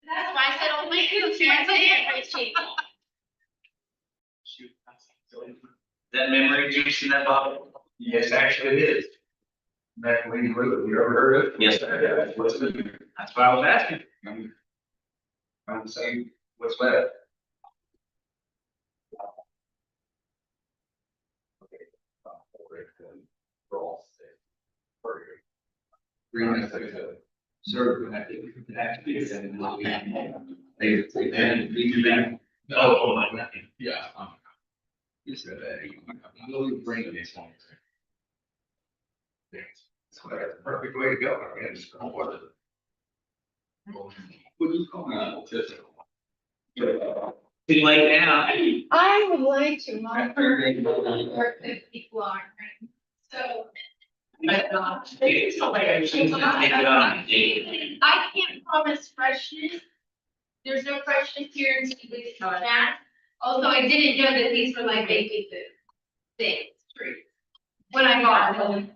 That's why I said only you. She wants to appreciate. That memory juice in that bottle? Yes, actually it is. Back when you wrote it, you ever heard of it? Yes, sir. Yeah, what's it? That's why I was asking. I'm saying, what's left? Sir, I think actually, Oh, my God. yeah. You said that. I'm going to bring this one. That's the perfect way to go. I guess. What do you call Too late now. I would like to offer her 50 floor. So. It's not like I shouldn't take it on. I can't promise freshness. There's no freshness here until we start that. Also, I didn't know that these were like baby food things, treats, when I bought them.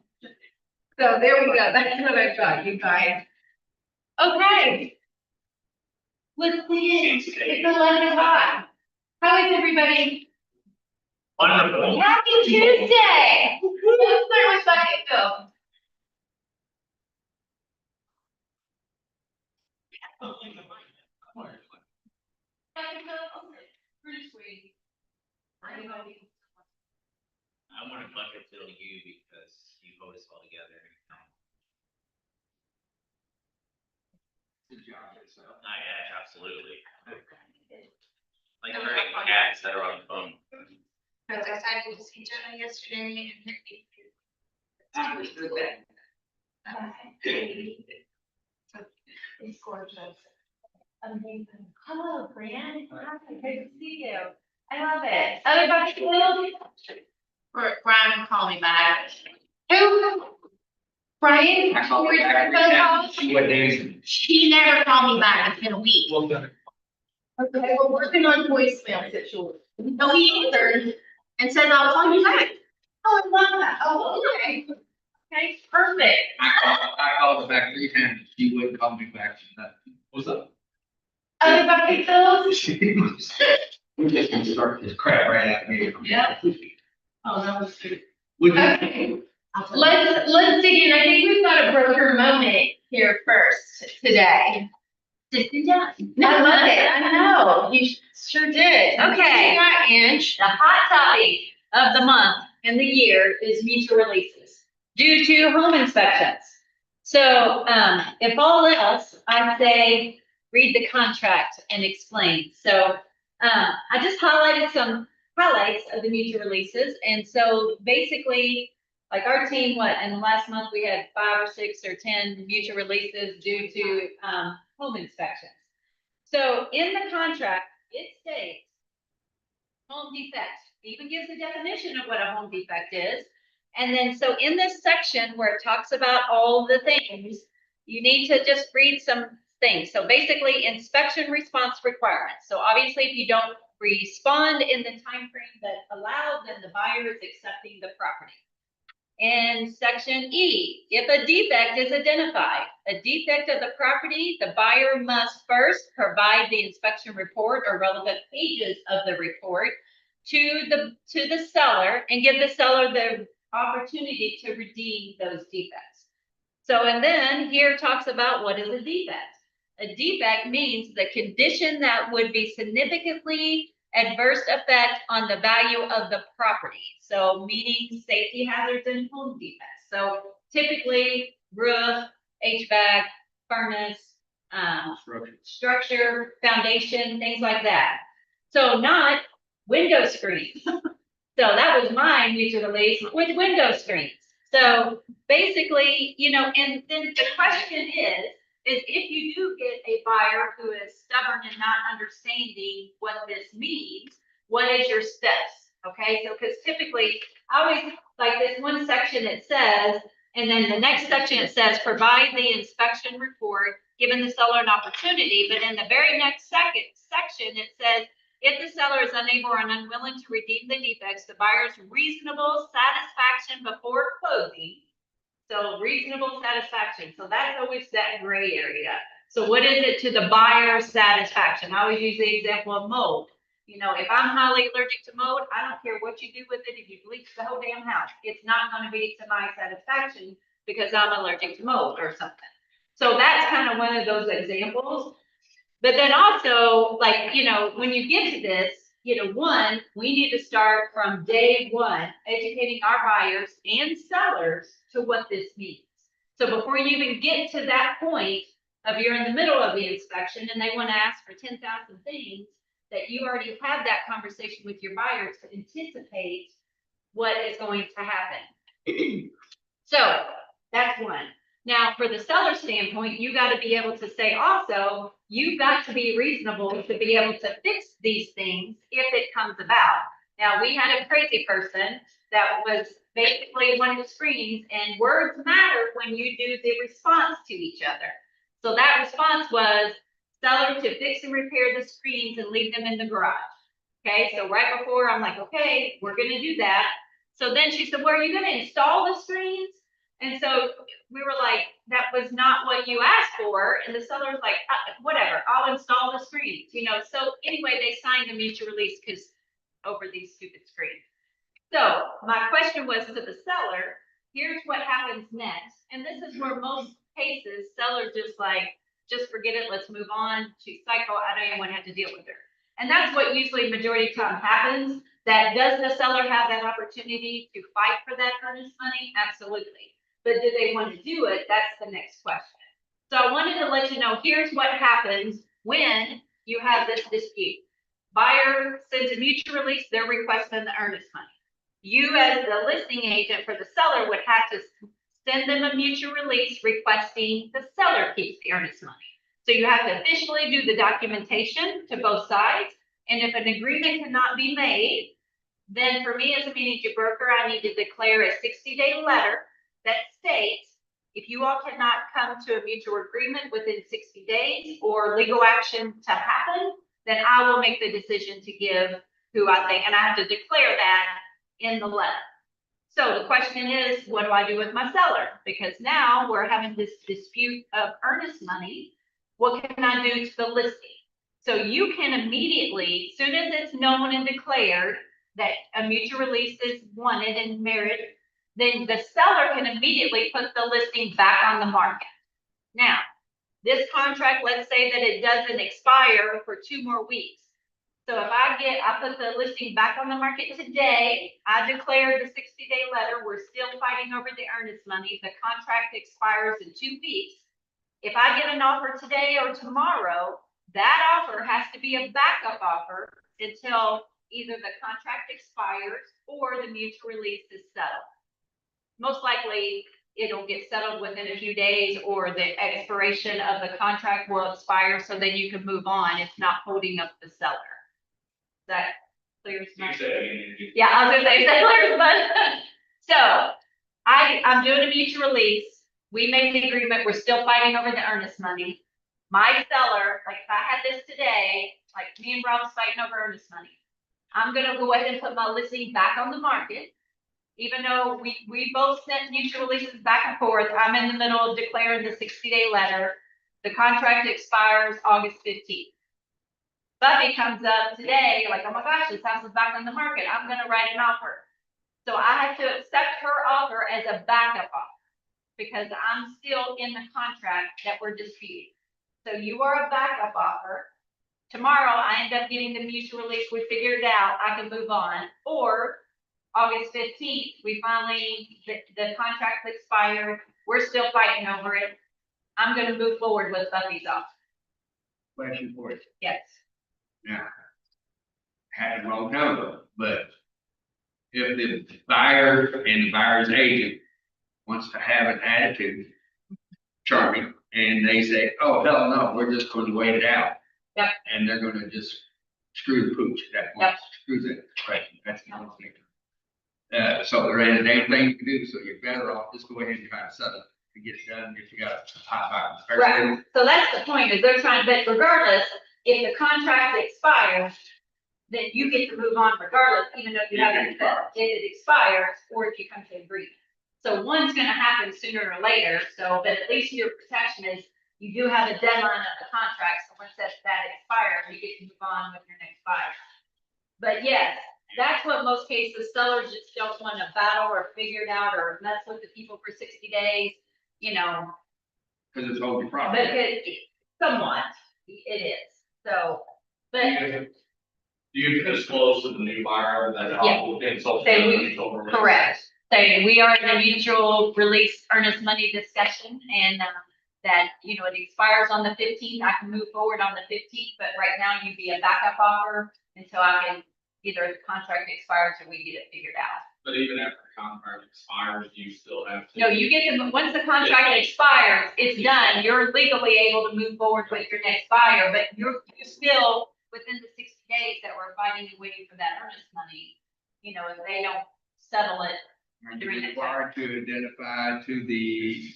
So there we go. That's what I got, you guys. Okay. Let's see. It's 11:05. How is everybody? Wonderful. Happy Tuesday. Let's start with bucket fill. Pretty sweet. I want to bucket fill you because you hold us all together. Absolutely. Like herding cats that are on the phone. I was excited to see Jenna yesterday and it's gorgeous. Amazing. Hello, Brian. Great to see you. I love it. Other bucket fill? Brian will call me back. Who? Brian? Who returned phone calls? What days? He never called me back. It's been a week. Well done. Okay, we're working on voicemail situation. No, he answered and said, I'll call you back. Oh, I love that. Oh, okay. Okay, perfect. I called her back 3 times. She wouldn't call me back. She said, what's up? Other bucket fills? She was. We just gonna start this crap right out here. Yeah. Oh, that was good. Would you? Okay, let's dig in. I think we've got a broker moment here first today. I love it. I know. You sure did. Okay. Yeah, Ange. The hot topic of the month and the year is mutual releases due to home inspections. So, if all else, I say, read the contract and explain. So, I just highlighted some highlights of the mutual releases. And so basically, like our team, in the last month, we had 5 or 6 or 10 mutual releases due to, home inspections. So in the contract, it states home defect, even gives a definition of what a home defect is. And then, so in this section where it talks about all the things, you need to just read some things. So basically inspection response requirements. So obviously if you don't respond in the time frame that allowed, then the buyer is accepting the property. And section E, if a defect is identified, a defect of the property, the buyer must first provide the inspection report or relevant pages of the report to the seller and give the seller the opportunity to redeem those defects. So, and then here talks about what is a defect. A defect means the condition that would be significantly adverse effect on the value of the property. So meaning safety hazards and home defects. So typically roof, HVAC, furnace, structure, foundation, things like that. So not window screens. So that was my mutual release with window screens. So basically, and then the question is if you do get a buyer who is stubborn and not understanding what this means, what is your steps? Okay, so because typically I always like this one section it says, and then the next section it says provide the inspection report, giving the seller an opportunity. But in the very next section it says if the seller is unable or unwilling to redeem the defects, the buyer's reasonable satisfaction before closing. So reasonable satisfaction. So that's always that gray area. So what is it to the buyer's satisfaction? I always use the example of mold. You know, if I'm highly allergic to mold, I don't care what you do with it. If you bleach the whole damn house, it's not going to be to my satisfaction because I'm allergic to mold or something. So that's kind of one of those examples. But then also, like, you know, when you get to this, you know, one, we need to start from day one, educating our buyers and sellers to what this means. So before you even get to that point of you're in the middle of the inspection and they want to ask for 10,000 things, that you already have that conversation with your buyers to anticipate what is going to happen. So that's one. Now, for the seller standpoint, you got to be able to say also, you've got to be reasonable to be able to fix these things if it comes about. Now, we had a crazy person that was basically one of the screens, and words matter when you do the response to each other. So that response was seller to fix and repair the screens and leave them in the garage. Okay, so right before I'm like, okay, we're gonna do that. So then she said, well, are you gonna install the screens? And so we were like, that was not what you asked for. And the seller was like, whatever, I'll install the screens, you know. So anyway, they signed a mutual release because over these stupid screens. So my question was to the seller, here's what happens next. And this is where most cases, sellers just like, just forget it, let's move on. She's psycho, I don't even want to have to deal with her. And that's what usually majority of time happens. That does the seller have that opportunity to fight for that earnest money? Absolutely. But do they want to do it? That's the next question. So I wanted to let you know, here's what happens when you have this dispute. Buyer sends a mutual release, they're requesting the earnest money. You as the listing agent for the seller would have to send them a mutual release requesting the seller keeps the earnest money. So you have to officially do the documentation to both sides. And if an agreement cannot be made, then for me as a manager broker, I need to declare a 60-day letter that states, if you all cannot come to a mutual agreement within 60 days or legal action to happen, then I will make the decision to give who I think, and I have to declare that in the letter. So the question is, what do I do with my seller? Because now we're having this dispute of earnest money. What can I do to the listing? So you can immediately, soon as it's known and declared that a mutual release is wanted and married, then the seller can immediately put the listing back on the market. Now, this contract, let's say that it doesn't expire for 2 more weeks. So if I put the listing back on the market today, I declare the 60-day letter, we're still fighting over the earnest money, the contract expires in 2 weeks. If I get an offer today or tomorrow, that offer has to be a backup offer until either the contract expires or the mutual release is settled. Most likely, it'll get settled within a few days or the expiration of the contract will expire so then you can move on. It's not holding up the seller. Is that clear as mud? Yeah, I was gonna say, is that clear as mud? So I'm doing a mutual release. We made the agreement. We're still fighting over the earnest money. My seller, like if I had this today, like me and Rob's fighting over earnest money, I'm gonna go ahead and put my listing back on the market. Even though we both sent mutual releases back and forth, I'm in the middle of declaring the 60-day letter. The contract expires August 15th. Buffy comes up today, like, oh my gosh, this house is back on the market. I'm gonna write an offer. So I have to accept her offer as a backup offer because I'm still in the contract that we're disputing. So you are a backup offer. Tomorrow I end up getting the mutual release. We figure it out. I can move on. Or August 15th, we finally, the contract expired. We're still fighting over it. I'm going to move forward with Buffy's offer. Question for you. Yes. Now, had the wrong number, but if the buyer and the buyer's agent wants to have an attitude, charming, and they say, oh, hell no, we're just going to wait it out. Yep. And they're going to just screw the pooch that Yep. screw the question. That's the only thing. So there ain't anything to do, so you're better off just go ahead and try to settle it to get it done if you got a hot buyer. Right. So that's the point, is they're trying, but regardless, if the contract expires, then you get to move on regardless, even though you haven't, if it expires or if you come to agreement. So one's gonna happen sooner or later, so, but at least your protection is you do have a deadline of the contract, so once that expires, you get to move on with your next buyer. But yes, that's what most cases, sellers just don't want to battle or figure it out or mess with the people for 60 days, you know, Cause it's holding but property. somewhat, it is, so, but. Do you disclose to the new buyer that Yeah. within social? Say we- Correct. Say we are in a mutual release earnest money discussion and, that, you know, it expires on the 15th. I can move forward on the 15th, but right now you'd be a backup offer until I can, either the contract expires or we get it figured out. But even after the contract expires, you still have to. No, you get to, once the contract expires, it's done. You're legally able to move forward with your next buyer, but you're still within the 60 days that we're fighting and waiting for that earnest money. You know, if they don't settle it. Are you required to identify to the,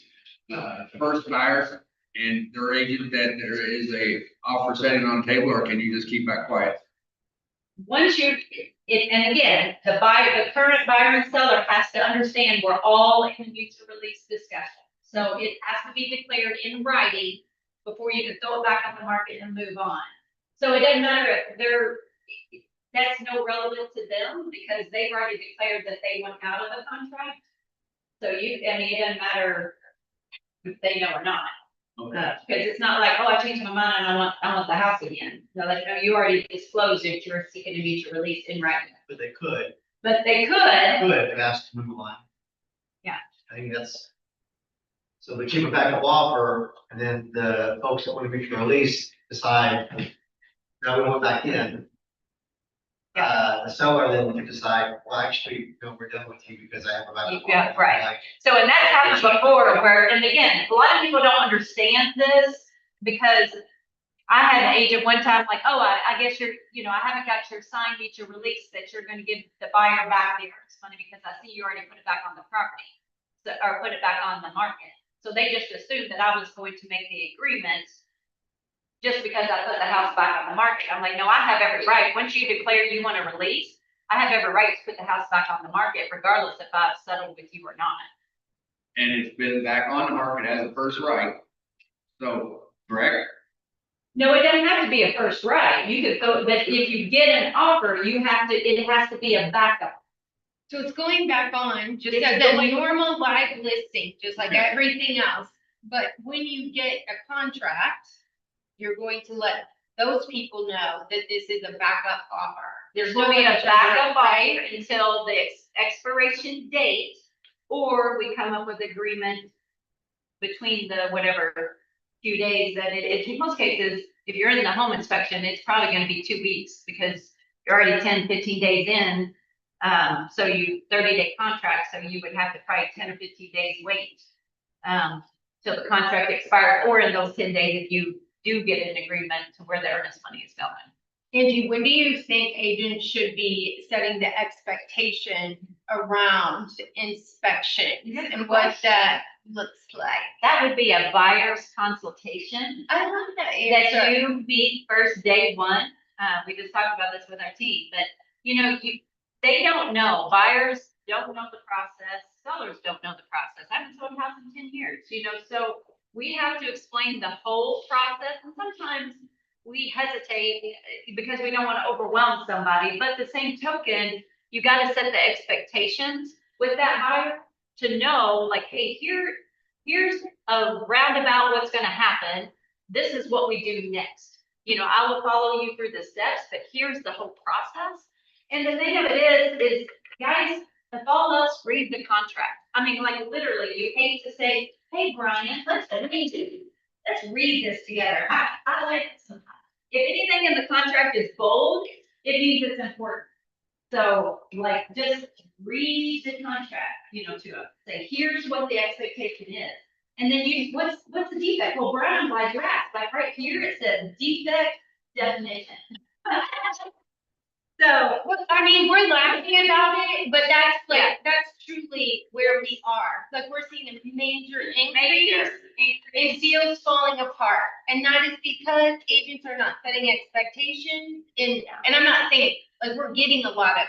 first buyer and their agent that there is a offer setting on the table, or can you just keep that quiet? Once you, and again, the current buyer and seller has to understand we're all in a mutual release discussion. So it has to be declared in writing before you can throw it back on the market and move on. So it doesn't matter if that's no relevant to them because they've already declared that they want out of the contract. So I mean, it doesn't matter if they know or not. Okay. Because it's not like, oh, I changed my mind and I want the house again. No, like, no, you already disclosed it, you're seeking a mutual release in writing. But they could, But they could, if asked to move on. Yeah. I think that's. So they keep a backup offer, and then the folks that want to mutual release decide, now we want back in. The seller then can decide, well, actually, no, we're done with you because I have a backup. Yeah, offer. right. Like, so, and that's happened before where, and again, a lot of people don't understand this because I had an agent one time like, oh, I guess you're, you know, I haven't got your signed mutual release that you're gonna give the buyer back the earnest money because I see you already put it back on the property. So, or put it back on the market. So they just assumed that I was going to make the agreement just because I put the house back on the market. I'm like, no, I have every right. Once you declare you want to release, I have every right to put the house back on the market regardless if I've settled with you or not. And it's been back on the market as a first right. So, correct? No, it doesn't have to be a first right. You could go, but if you get an offer, it has to be a backup. So it's going back on, just It's as a going- normal live listing, just like everything else. But when you get a contract, you're going to let those people know that this is a backup offer. There's going to be a backup offer until the expiration date, or we come up with agreement between the whatever few days that in most cases, if you're in the home inspection, it's probably going to be 2 weeks because you're already 10, 15 days in. So 30-day contract, so you would have to probably 10 or 15 days wait till the contract expires, or in those 10 days, if you do get an agreement to where the earnest money is going. Angie, when do you think agents should be setting the expectation around inspections and what that looks like? That would be a buyer's consultation I love that that answer. you meet first day one. We just talked about this with our team, but you know, they don't know. Buyers don't know the process. Sellers don't know the process. I haven't sold a house in 10 years, you know, so we have to explain the whole process. And sometimes we hesitate because we don't want to overwhelm somebody. But the same token, you got to set the expectations with that buyer to know, like, hey, here's a roundabout what's going to happen. This is what we do next. You know, I will follow you through the steps, but here's the whole process. And the thing of it is guys, if all else read the contract. I mean, like literally, you hate to say, hey, Brian, let's read this together. I like it sometimes. If anything in the contract is bold, it means it's important. So like, just read the contract, you know, to us. Say, here's what the expectation is. And then what's the defect? Well, Brian, by draft, like right here, it says defect definition. So, Well, I mean, we're laughing about it, but that's like, that's truly where we are. Like, we're seeing a major increase in deals falling apart. And that is because agents are not setting expectations and I'm not saying, like, we're getting a lot of,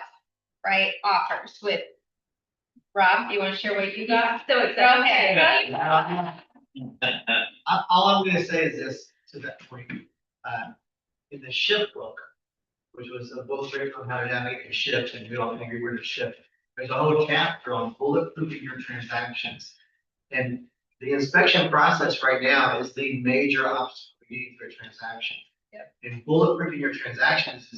right, offers with. Rob, do you want to share what you got? so excited. Okay. All I'm gonna say is this, to that point, in the shift book, which was a book written on how to navigate the shift, and we all can agree we're the shift. There's a whole chapter on bulletproofing your transactions. And the inspection process right now is the major obstacle we need for a transaction. Yep. And bulletproofing your transactions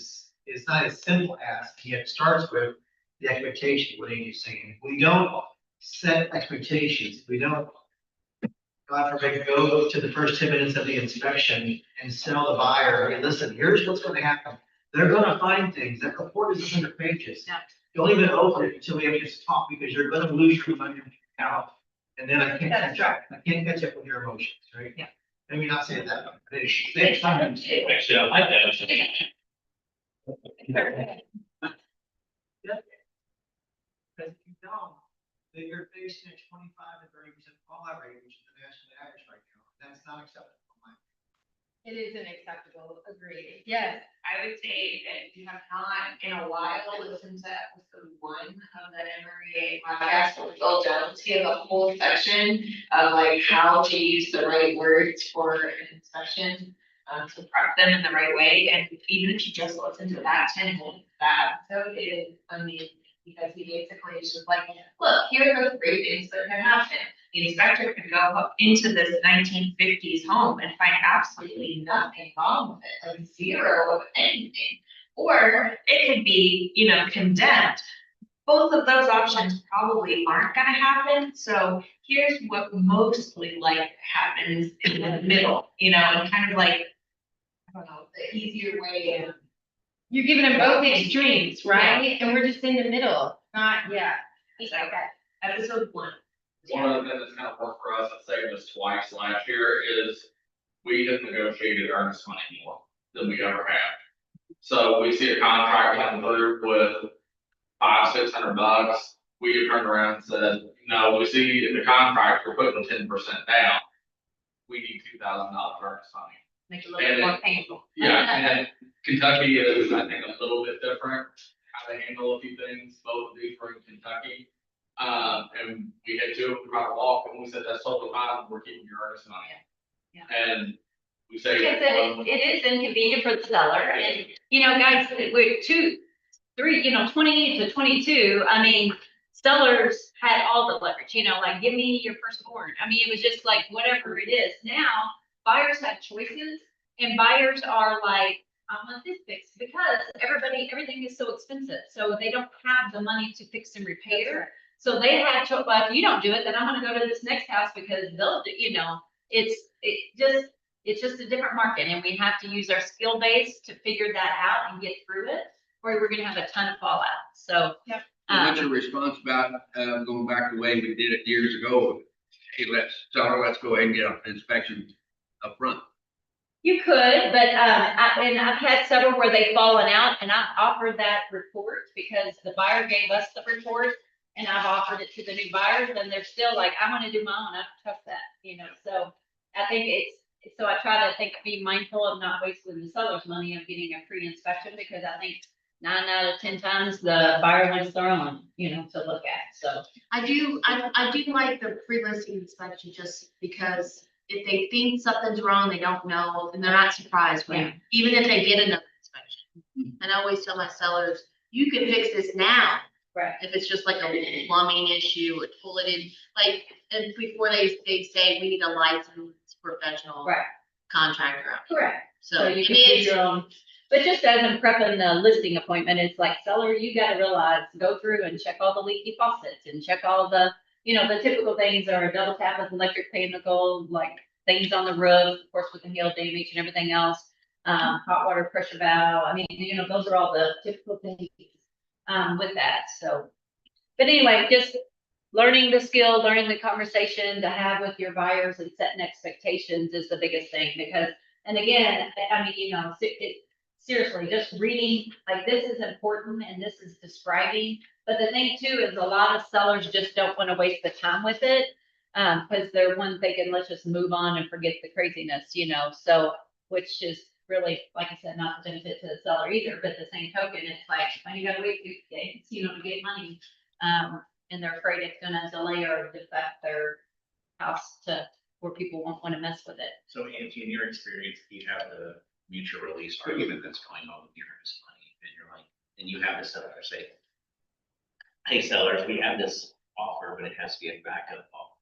is not as simple as, yet it starts with the expectation, what Andy's saying. If we don't set expectations, if we don't, God forbid, go to the first 10 minutes of the inspection and tell the buyer, hey, listen, here's what's gonna happen. They're gonna find things. That report is 100 pages. Yeah. Don't even open it until we have this talk, because you're gonna lose your money out. And then I can't That's catch up. I can't catch up with your emotions, right? Yeah. Maybe not say it that way, but it's sometimes. Actually, I like that. Because if you don't, then you're facing a 25 to 30% fallout rate, which is the national average right now. That's not acceptable. It isn't acceptable, agreed. Yes. I would say if you have not in a while listened to episode 1 of the MREA podcast with Phil Jones, he has a whole section of like how to use the right words for an inspection, to prep them in the right way. And even if you just listen to that 10 minutes, that episode is amazing, because he basically is just like, look, here are the great things that can happen. The inspector can go up into this 1950s home and find absolutely nothing wrong with it, like zero of anything. Or it could be, condemned. Both of those options probably aren't gonna happen, so here's what mostly like happens in the middle, and kind of like, I don't know, the easier way of. You're giving them both extremes, right? And we're just in the middle, not, yeah. So, episode 1. One of the things that's kind of worked for us, I saved us twice last year, is we have negotiated earnest money more than we ever have. So we see a contract come through with $500-600. We have turned around and said, no, we see in the contract, we're putting 10% down. We need $2,000 earnest money. Make it a little more painful. Yeah, and Kentucky is, I think, a little bit different, how they handle a few things, both of these were in Kentucky. And we had two of them try to walk, and we said, that's totally fine, we're keeping your earnest money. Yeah. And we say. Like I said, it is inconvenient for the seller, and, guys, we're 20 to 22, I mean, sellers had all the leverage, like, give me your firstborn. I mean, it was just like, whatever it is. Now, buyers have choices, and buyers are like, I want this fixed, because everything is so expensive, so they don't have the money to fix and repair. So they had to, well, if you don't do it, then I'm gonna go to this next house, because they'll do, it's just a different market, and we have to use our skill base to figure that out and get through it, or we're gonna have a ton of fallout, so. Yep. What's your response about, going back the way we did it years ago? Hey, let's go ahead and get an inspection up front. You could, but, I've had several where they've fallen out, and I've offered that report because the buyer gave us the report, and I've offered it to the new buyers, and they're still like, I wanna do my own, I don't trust that, so I think so I try to be mindful of not wasting the seller's money of getting a free inspection, because I think 9 out of 10 times the buyer wants their own, to look at, so. I do like the pre-listing inspection, just because if they think something's wrong, they don't know, and they're not surprised when, Yeah. even if they get another inspection. And I always tell my sellers, you can fix this now. Right. If it's just like a plumbing issue, or pull it in, like, and before they say we need a licensed professional Right. contractor. Correct. So, So I you mean, can do it's, your own, but just as I'm prepping the listing appointment, it's like, seller, you gotta realize, go through and check all the leaky faucets, and check all the, the typical things are double tap with electric panel, like things on the roof, of course, with the hail damage and everything else. Hot water pressure valve, I mean, those are all the typical things, with that, so. But anyway, just learning the skill, learning the conversation to have with your buyers and setting expectations is the biggest thing, because, and again, I mean, seriously, just reading, like, this is important and this is describing, but the thing too is a lot of sellers just don't want to waste the time with it, because they're one thinking, let's just move on and forget the craziness, so, which is really, like I said, not the benefit to the seller either, but the same token, it's like, when you gotta wait 2 days, to get money, and they're afraid it's gonna delay or affect their house to or people won't want to mess with it. So Angie, in your experience, you have the mutual release argument that's going on with your earnest money, and you're like, and you have the seller say, hey sellers, we have this offer, but it has to be a backup offer.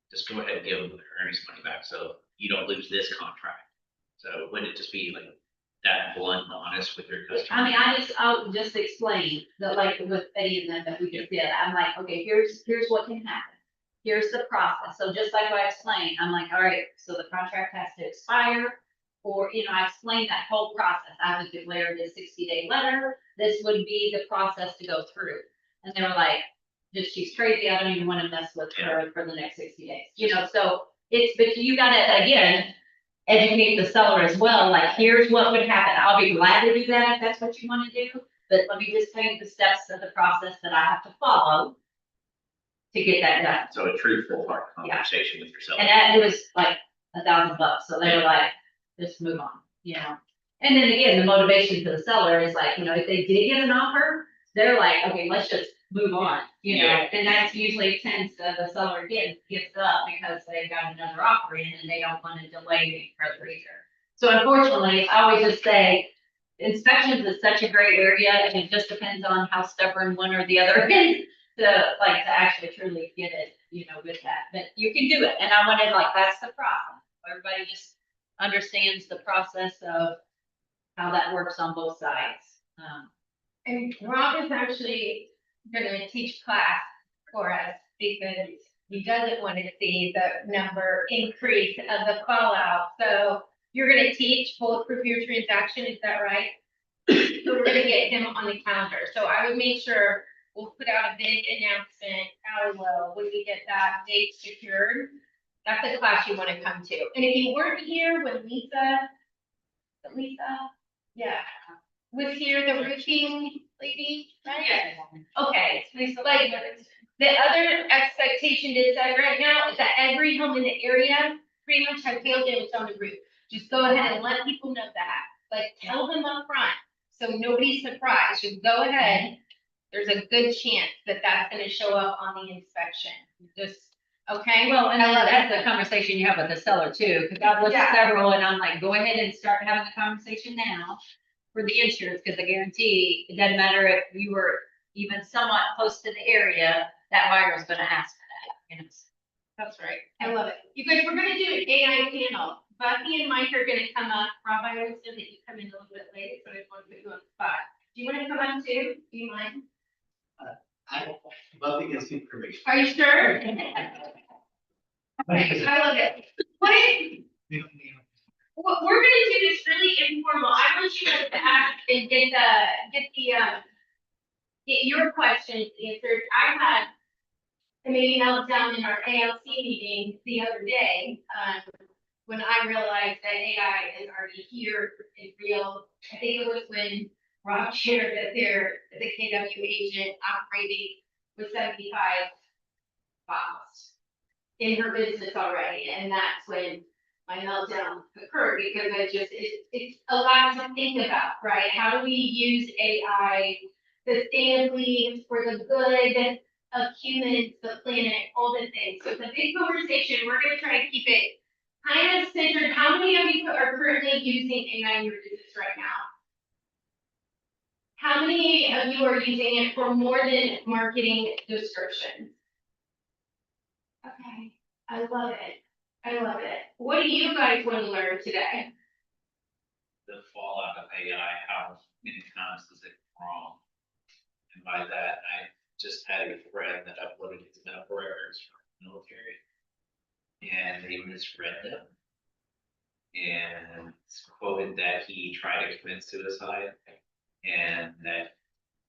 Just go ahead and give them their earnest money back, so you don't lose this contract. So wouldn't it just be like that blunt and honest with your customer? I mean, I'll just explain that, like with Eddie and them that we just did, I'm like, okay, here's what can happen. Here's the process. So just like I explained, I'm like, all right, so the contract has to expire. Or, I explained that whole process. I would declare the 60-day letter. This would be the process to go through. And they were like, just, she's crazy. I don't even want to mess with her for the next 60 days. So but you gotta, again, educate the seller as well. Like, here's what would happen. I'll be glad to do that if that's what you want to do. But let me just tell you the steps of the process that I have to follow to get that done. So a truthful hard conversation with your seller. And it was like $1,000. So they were like, just move on. And then again, the motivation to the seller is like, if they did get an offer, they're like, okay, let's just move on, Yeah. and that's usually tends to the seller gets up because they've got another offer in and they don't want to delay any further either. So unfortunately, I always just say inspections is such a gray area and it just depends on how stubborn one or the other is to actually truly get it, with that. But you can do it. And I wanted that's the problem. Everybody just understands the process of how that works on both sides. And Rob is actually gonna teach class for us because he doesn't want to see the number increase of the call out. So you're gonna teach bulletproof your transaction, is that right? So we're gonna get him on the calendar. So I would make sure we'll put out a big announcement, how well, when we get that date secured. That's a class you want to come to. And if you weren't here when Lisa, yeah, was here, the roofing lady, right? Yeah. Okay, like, the other expectation is that right now is that every home in the area pretty much has hailed in its own roof. Just go ahead and let people know that, like, tell them up front, so nobody's surprised, just go ahead. There's a good chance that that's gonna show up on the inspection, just, okay? Well, and that's the conversation you have with the seller too, because I've listed Yeah. several and I'm like, go ahead and start having the conversation now for the insurance, because I guarantee it doesn't matter if you were even somewhat close to the area, that buyer is gonna ask for that. That's right. I love it. You guys, we're gonna do an AI panel. Bucky and Mike are gonna come up. Rob, I always know that you come in a little bit late, so I just want to put you on the spot. Do you wanna come up too? Do you mind? Love to get some information. Are you sure? I love it. What we're gonna do is really informal. I want you guys to ask and get your questions answered. I had a meeting meltdown in our ALC meeting the other day, when I realized that AI is already here and real. I think it was when Rob shared that the KW agent operating with 75 bots in her business already, and that's when my meltdown occurred, because it's a lot to think about, right? How do we use AI sustainably for the good of humans, the planet, all the things? So it's a big conversation. We're gonna try to keep it kind of centered. How many of you are currently using AI in your business right now? How many of you are using it for more than marketing descriptions? Okay, I love it. I love it. What do you guys want to learn today? The fallout of AI, how many times is it wrong? And by that, I just had a friend that uploaded his medical records from the military. And they misread them. And it's quoted that he tried to commit suicide and that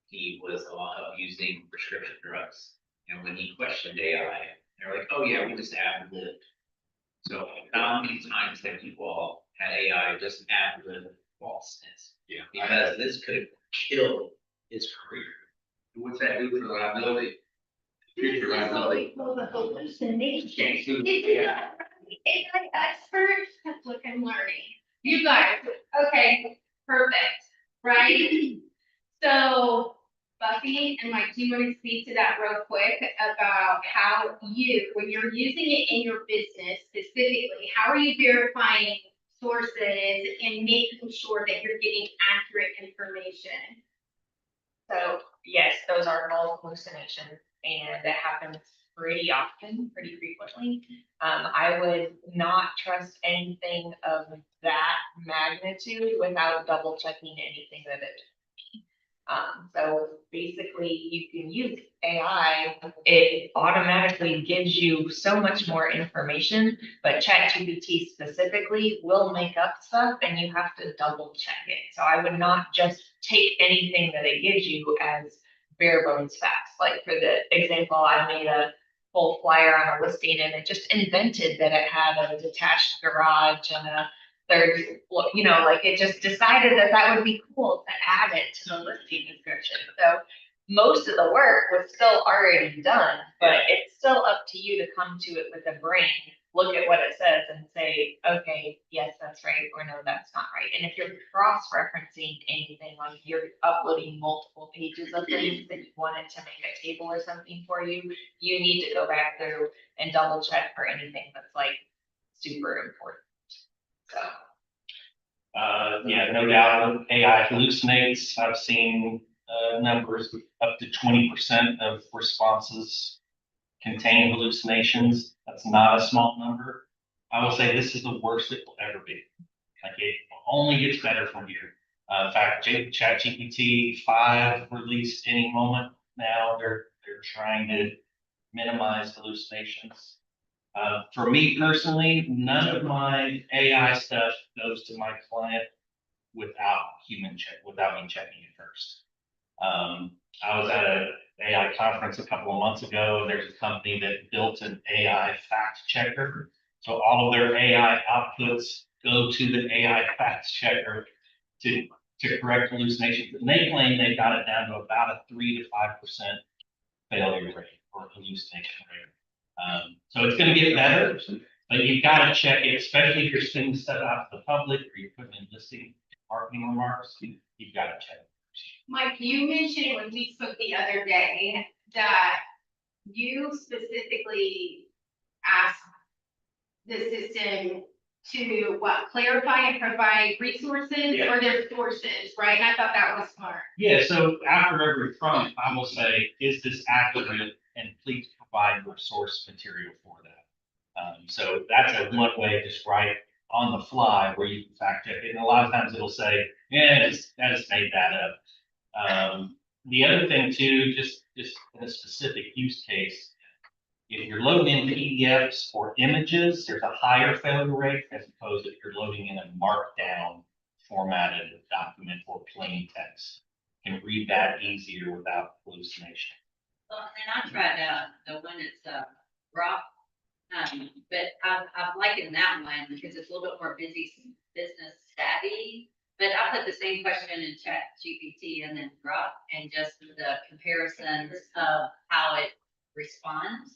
he was abusing prescription drugs. And when he questioned AI, they're like, oh yeah, we just ad-libbed. So how many times have you all had AI just ad-lib falseness? Yeah. Because this could have killed his career. What's that do for liability? This Future is what liability. we call the hallucination. Can't sue. This is a AI expert. That's what I'm learning. You guys, okay, perfect, right? So Buffy, and Mike, do you want to speak to that real quick about how you, when you're using it in your business specifically, how are you verifying sources and making sure that you're getting accurate information? So, yes, those are all hallucinations, and it happens pretty often, pretty frequently. I would not trust anything of that magnitude without double checking anything that it. So basically, you can use AI, it automatically gives you so much more information, but ChatGPT specifically will make up stuff and you have to double check it. So I would not just take anything that it gives you as bare bones facts. Like for the example, I made a full flyer on a listing and it just invented that it had a detached garage and a third, like it just decided that that would be cool to add it to the listing description. So most of the work was still already done, but it's still up to you to come to it with a brain, look at what it says and say, okay, yes, that's right, or no, that's not right. And if you're cross-referencing anything, like you're uploading multiple pages of things that you wanted to make a table or something for you, you need to go back through and double check for anything that's like super important. So. Yeah, no doubt, AI hallucinates. I've seen numbers up to 20% of responses contain hallucinations. That's not a small number. I will say this is the worst it will ever be. Like it only gets better from here. In fact, ChatGPT 5 released any moment now. They're trying to minimize hallucinations. For me personally, none of my AI stuff goes to my client without without me checking it first. I was at a AI conference a couple of months ago, and there's a company that built an AI fact checker. So all of their AI outputs go to the AI fact checker to correct hallucinations. And they claim they got it down to about a 3 to 5% failure rate or hallucination rate. So it's going to get better, but you've got to check it, especially if you're sending stuff out to the public or you're putting in listing marketing remarks. You've got to check it. Mike, you mentioned when we spoke the other day that you specifically asked the system to clarify and provide resources or their sources, right? And I thought that was smart. Yeah, so after every prompt, I will say, is this accurate? And please provide your source material for that. So that's a one way, just write on the fly where you can fact check it. And a lot of times it'll say, yeah, I just made that up. The other thing too, just in a specific use case, if you're loading in PDFs or images, there's a higher failure rate as opposed to if you're loading in a markdown formatted document or plain text. You can read that easier without hallucination. Well, and I tried the one that's rock, but I've likened that one because it's a little bit more business savvy. But I put the same question in ChatGPT and then Grok, and just the comparisons of how it responds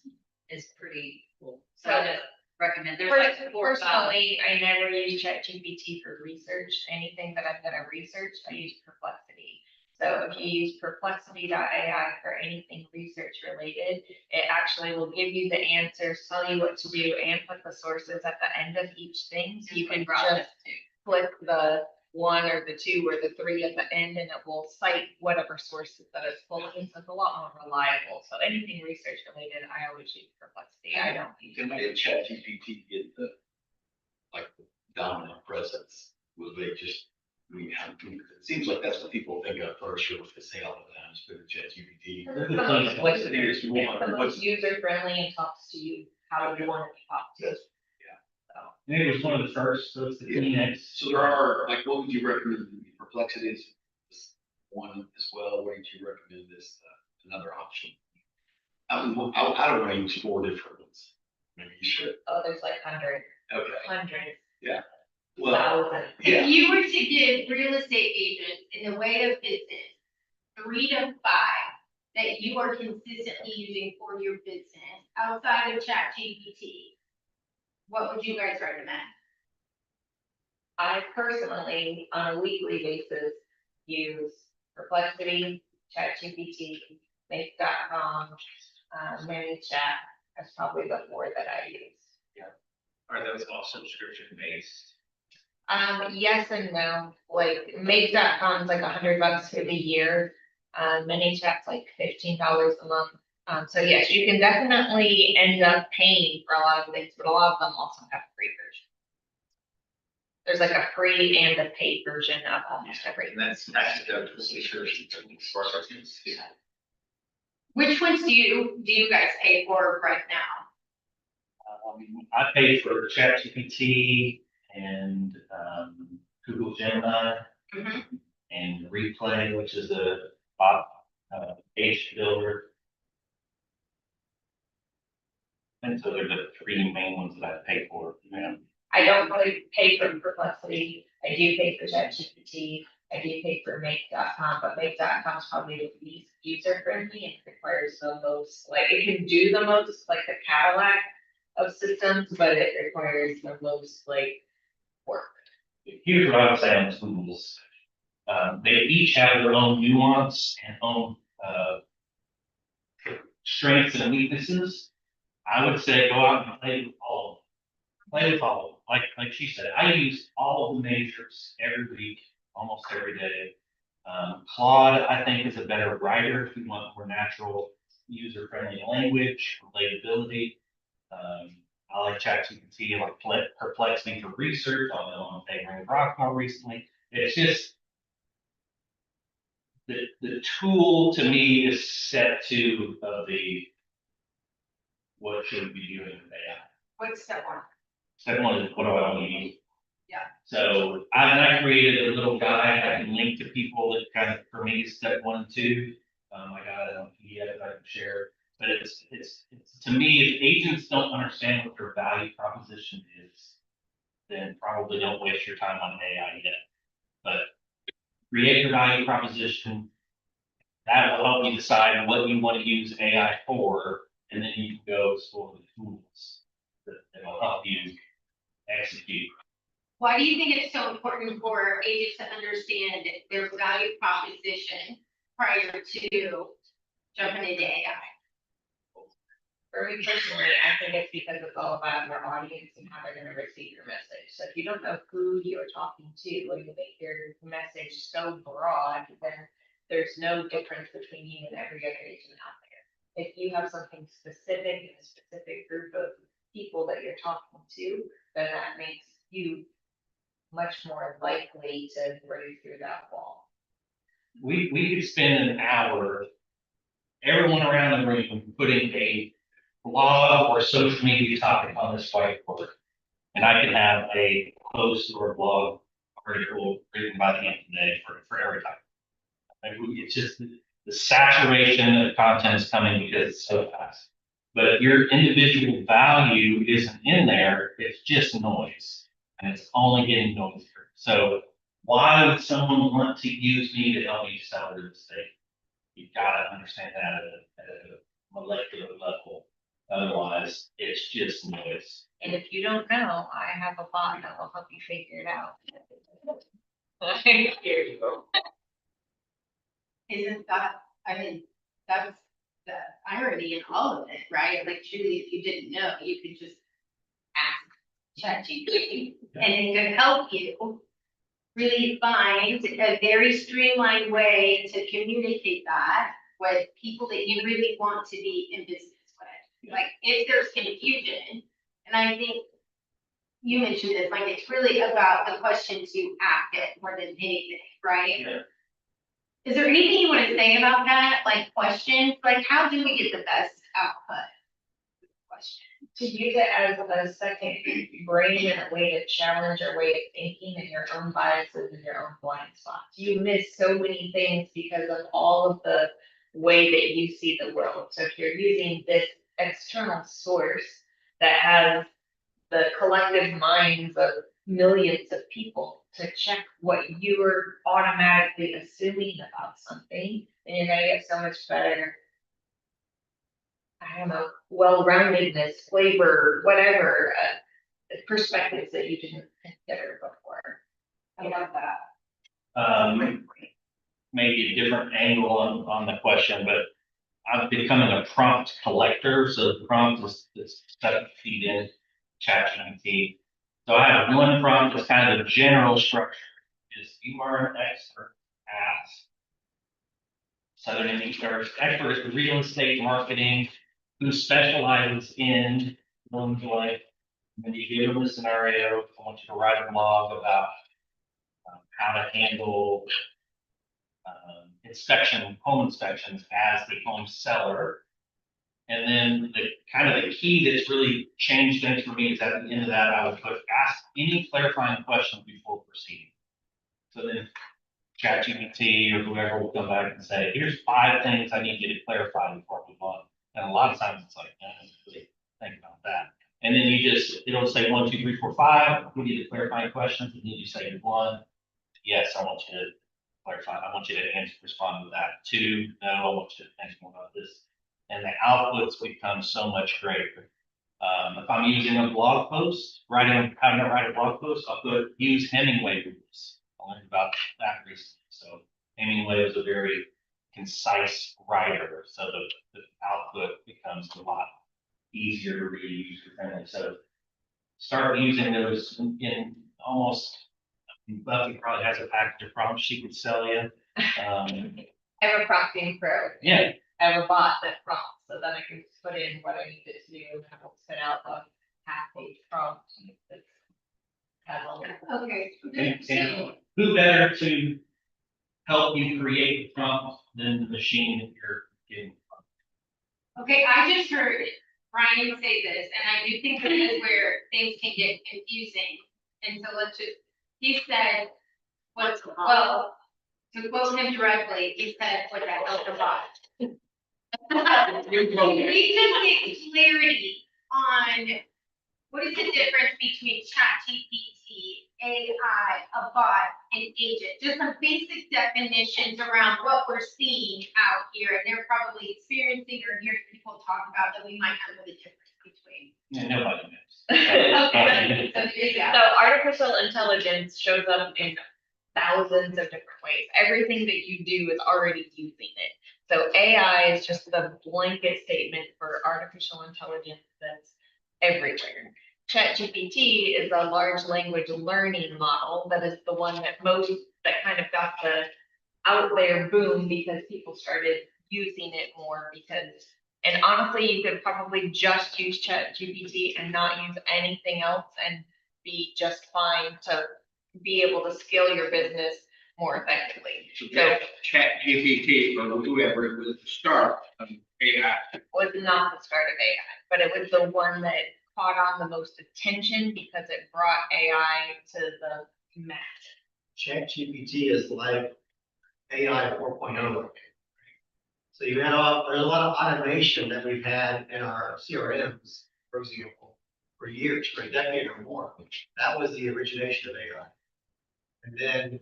is pretty cool. So I just recommend. There's like 4 or 5. Personally, I never use ChatGPT for research. Anything that I'm gonna research, I use Perplexity. So if you use perplexity.ai for anything research related, it actually will give you the answers, tell you what to do, and put the sources at the end of each thing. So you can just click the 1 or the 2 or the 3 at the end, and it will cite whatever sources that it's pulling. So it's a lot more reliable. So anything research related, I always use Perplexity. I don't use. Can I ChatGPT get the dominant presence? Will they just? It seems like that's what people think of first, or what they say all the time, is put in ChatGPT. Complexity is the most user friendly and talks to you how you want it to talk to. Yes. Maybe it was one of the first, so it's the Phoenix. So there are, like, what would you recommend? Perplexity is one as well. What would you recommend this another option? I don't want to use 4 different ones. Maybe you should. Oh, there's like hundreds. Yeah. Well, If you were to give real estate agents in the way of business 3 to 5 that you are consistently using for your business outside of ChatGPT, what would you guys recommend? I personally, on a weekly basis, use Perplexity, ChatGPT, Make.com, ManyChat, that's probably the four that I use. Are those all subscription based? Yes and no, like Make.com is like $100 for the year. ManyChat's like $15 a month. So yes, you can definitely end up paying for a lot of things, but a lot of them also have free version. There's like a free and a paid version of almost everything. And that's the subscription for our students. Which ones do you guys pay for right now? I pay for ChatGPT and, Google Gemini Mhm. and Replay, which is a bot, page builder. And so they're the three main ones that I pay for, I don't really pay for Perplexity. I do pay for ChatGPT. I do pay for Make.com, but Make.com is probably the least user friendly and requires the most, like, it can do the most, like the Cadillac of systems, but it requires the most, like, work. Here's what I would say on schools. They each have their own nuance and own, strengths and weaknesses. I would say go out and play with all of them. Play with all of them. Like she said, I use all of the majors every week, almost every day. Claude, I think, is a better writer if you want more natural, user-friendly language, relatability. I like ChatGPT, I like Perplexity for research, on favoring rock more recently. It's just, the tool to me is set to, what should we be doing with AI? What's step one? Second one is what do I want to use? Yeah. So I created a little guide I can link to people that kind of, for me, step 1 and 2. I got it on PDF that I can share, but it's, to me, if agents don't understand what their value proposition is, then probably don't waste your time on AI yet. But create your value proposition. That will help you decide what you want to use AI for, and then you can go explore the tools that will help you execute. Why do you think it's so important for agents to understand their value proposition prior to jumping into AI? For me personally, I think it's because it's all about your audience and how they're gonna receive your message. So if you don't know who you're talking to, or you make your message so broad, then there's no difference between you and every other agent out there. If you have something specific in a specific group of people that you're talking to, then that makes you much more likely to break through that wall. We could spend an hour, everyone around the room, putting a blog or social media topic on this whiteboard. And I could have a post or a blog article written by the end of the day for every topic. It's just the saturation of content is coming because it's so fast. But if your individual value isn't in there, it's just noise. And it's only getting noisier. So why would someone want to use me to help you sell real estate? You've got to understand that at a molecular level. Otherwise, it's just noise. And if you don't know, I have a bot that will help you figure it out. Here you go. Isn't that, I mean, that's the irony in all of it, right? Like truly, if you didn't know, you could just ask ChatGPT and it could help you really find a very streamlined way to communicate that with people that you really want to be in business with. Like if there's confusion, and I think you mentioned this, like it's really about the questions you ask it more than anything, right? Yeah. Is there anything you want to say about that, like questions, like how do we get the best output? Question. To use it as a second brain and a way to challenge your way of thinking and your own biases and your own blind spots. You miss so many things because of all of the way that you see the world. So if you're using this external source that has the collective minds of millions of people to check what you're automatically assuming about something, then you're gonna get so much better, I don't know, well-roundedness, flavor, whatever, perspectives that you didn't consider before. I love that. maybe a different angle on the question, but I'm becoming a prompt collector, so the prompt is stuff to feed in ChatGPT. So I have one prompt that's kind of a general structure, is you are an expert at Southern Indian, or expert in real estate marketing, who specializes in one like, when you give them a scenario, I want you to write a blog about how to handle home inspections as the home seller. And then the kind of the key that's really changed things for me is at the end of that, I would put ask any clarifying questions before proceeding. So then ChatGPT or whoever will come back and say, here's 5 things I need you to clarify before we move on. And a lot of times it's like, I don't really think about that. And then it'll say 1, 2, 3, 4, 5. We need to clarify questions. And then you say 1, yes, I want you to clarify. I want you to respond to that. 2, no, I want you to think more about this. And the outputs become so much greater. If I'm using a blog post, how to write a blog post, I'll use Hemingway rules. I learned about that recently. So Hemingway was a very concise writer, so the output becomes a lot easier to read, user-friendly. So start using those in almost, Buffy probably has a package of prompts she could sell you. I have a prompting pro. Yeah, I have a bot that prompts, so then I can put in what I need it to do, and it'll spit out a half-page prompt. that has all the- Okay. and who better to help you create the prompt than the machine that you're getting from? Okay, I just heard Brian say this, and I do think that is where things can get confusing. And so he said, to quote him directly, he said, what the hell the bot? We need to get clarity on what is the difference between ChatGPT, AI, a bot, and agent? Just some basic definitions around what we're seeing out here, and they're probably experiencing or hearing people talk about that we might not know the difference between. Yeah, nobody knows. Okay, so there you go. So artificial intelligence shows up in thousands of different ways. Everything that you do is already using it. So AI is just the blanket statement for artificial intelligence that's everywhere. ChatGPT is a large language learning model that is the one that kind of got the out there boom because people started using it more and honestly, you could probably just use ChatGPT and not use anything else and be just fine to be able to scale your business more effectively. So ChatGPT or whoever it was the start of AI. Was not the start of AI, but it was the one that caught on the most attention because it brought AI to the mass. ChatGPT is like AI 4.0. So there's a lot of automation that we've had in our CRMs, for example, for years, for a decade or more. That was the origination of AI. And then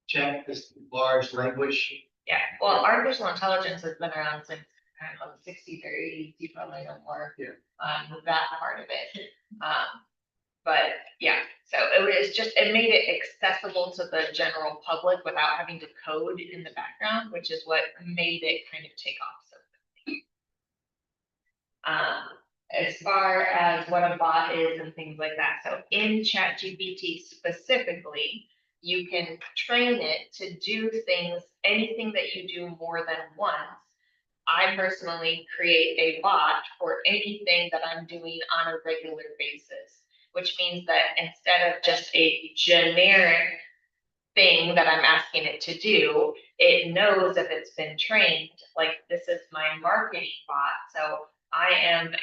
check this large language. Yeah, well, artificial intelligence has been around since kind of the 60s or 80s. You probably know more on that part of it. But yeah, so it made it accessible to the general public without having to code in the background, which is what made it kind of take off so quickly. As far as what a bot is and things like that. So in ChatGPT specifically, you can train it to do anything that you do more than once. I personally create a bot for anything that I'm doing on a regular basis, which means that instead of just a generic thing that I'm asking it to do, it knows if it's been trained, like this is my marketing bot. So I am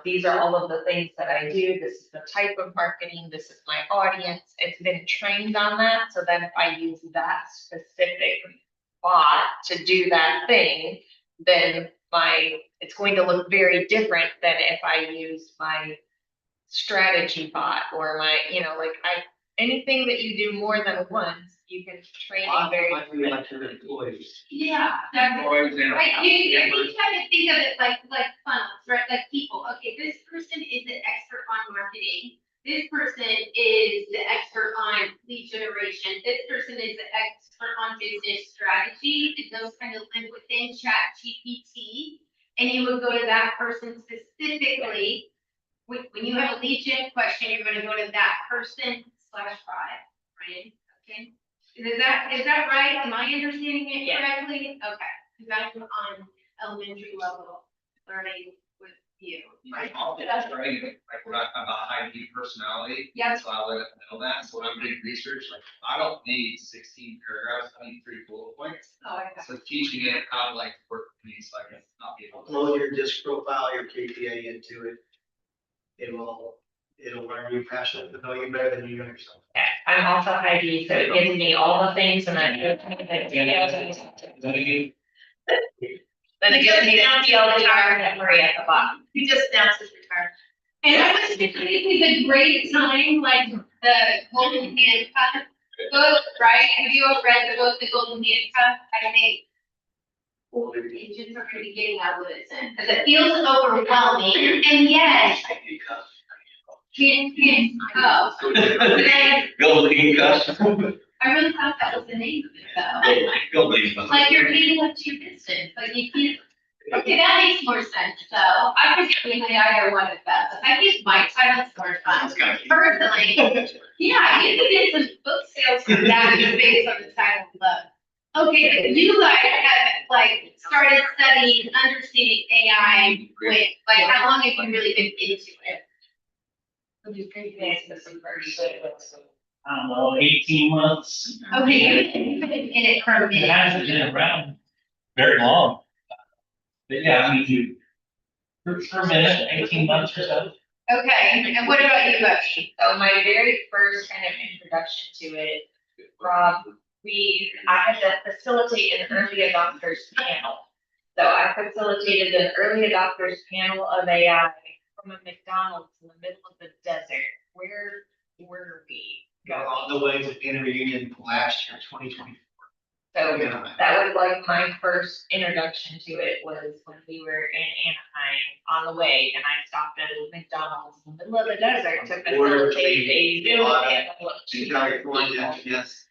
these are all of the things that I do. This is the type of marketing. This is my audience. It's been trained on that. So then if I use that specific bot to do that thing, then it's going to look very different than if I use my strategy bot or anything that you do more than once, you can train a very. Like your employees. Yeah, that's Always in a- right. You try to think of it like funnels, right? Like people. Okay, this person is the expert on marketing. This person is the expert on lead generation. This person is the expert on video business strategy, and those kind of live within Chat GPT. And you would go to that person specifically. When you have a lead gen question, you're gonna go to that person /5, right? Okay, is that right? Am I understanding it Yeah. correctly? Okay, because I'm on elementary level learning with you, right? That's right, like when I have a high need personality. Yep. So I let them know that, so when I'm doing research, like, I don't need 16 paragraphs, I need 3 bullet points. Oh, okay. So teaching it how to like work with me, so I can not be able to. Load your disc profile, your KPA into it. It'll learn you passionate to know you better than you know yourself. Yeah, I'm also high D, so it gives me all the things and then. Then it gives me the TLDR and Maria at the bottom. He just announced his retirement. And I was thinking it was a great time, like the Golden Handcuff book, right? Have you ever read the book, The Golden Handcuff? I think older agents are gonna be getting out of this, because it feels overwhelming, and yet, oh. Building cuss. I really thought that was the name of it, though. Building. Like you're eating up too distant, like you can't. Okay, that makes more sense, though. I was thinking either one of those. I think my title's more fun. Personally, yeah, you can get some book sales from that just based on the title alone. Okay, but you guys have like started studying, understanding AI with, like, how long have you really been into it? I don't know, 18 months. Okay, you've been in it for a It minute. hasn't been around very long. But yeah, I mean, for a minute, 18 months or so. Okay, and what about you, Bucky? So my very first kind of introduction to it, Rob, I had to facilitate an early adopters panel. So I facilitated an early adopters panel of AI from a McDonald's in the middle of the desert. Where were we We're going? on the way to in reunion last year, 2020. So Yeah. that was like my first introduction to it was when we were in Anaheim on the way and I stopped at a McDonald's in the middle of the desert to facilitate a Zoom panel of In California, yes,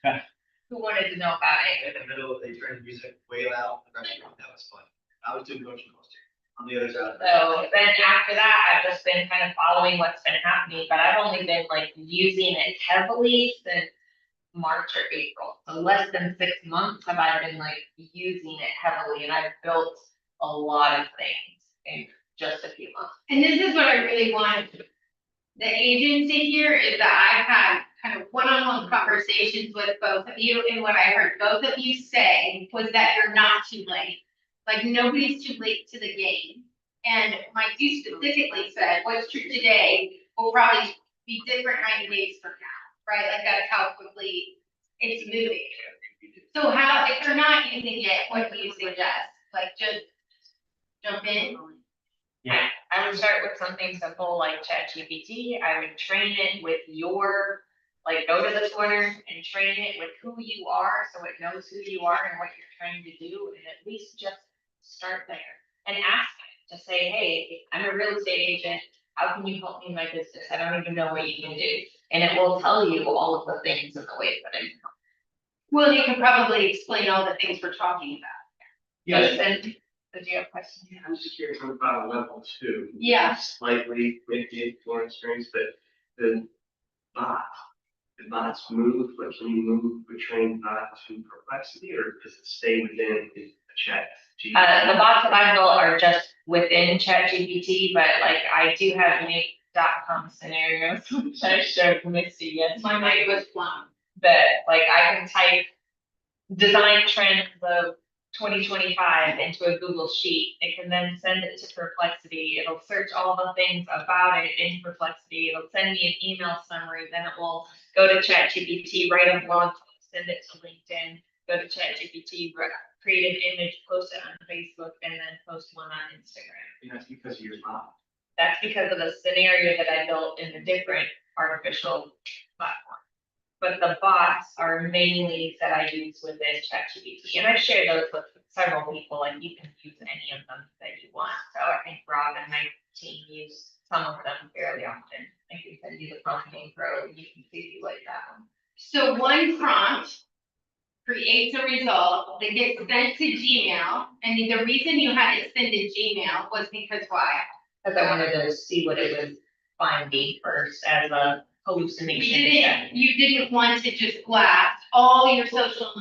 who wanted to know about it. in the middle, they turned music way loud, the restaurant, that was fun. I was doing motion posters on the other side. So then after that, I've just been kind of following what's been happening, but I've only been like using it heavily since March or April. So less than 6 months have I been like using it heavily and I've built a lot of things in just a few months. And this is what I really want the agency here is that I've had kind of one-on-one conversations with both of you, and what I heard both of you say was that you're not too late. Like, nobody's too late to the game. And Mike, you specifically said, what's true today will probably be different 90 days from now, right? Like, that's how quickly it's moving. So how, if you're not using it, what do you suggest? Like, just jump in? I would start with something simple like ChatGPT. I would train it with go to the corner and train it with who you are, so it knows who you are and what you're trying to do, and at least just start there. And ask it to say, hey, I'm a real estate agent. How can you help me in my business? I don't even know what you can do. And it will tell you all of the things in the way that it can help. Well, you can probably explain all the things we're talking about. Yes, And did you have questions? I'm just curious about level 2. Yeah. Slightly, maybe more experience, but the bots move, but can you move the train bot to perplexity, or does it stay within the chat? The bots that I built are just within ChatGPT, but like I do have make.com scenarios, which I showed Missy yesterday. My mind was blown. That like I can type design trends of 2025 into a Google sheet. It can then send it to Perplexity. It'll search all the things about it in Perplexity. It'll send me an email summary. Then it will go to ChatGPT, write a blog post, send it to LinkedIn, go to ChatGPT, create an image, post it on Facebook, and then post one on Instagram. And that's because of your bot. That's because of the scenario that I built in a different artificial platform. But the bots are mainly that I use within ChatGPT, and I share those with several people, and you can use any of them that you want. So I think Rob and my team use some of them fairly often. I can send you the prompting pro, and you can see if you like that one. So one prompt creates a result that gets sent to Gmail, and the reason you had it sent to Gmail was because why? Cause I wanted to see what it was finding first as a hallucination. You didn't want to just blast all your social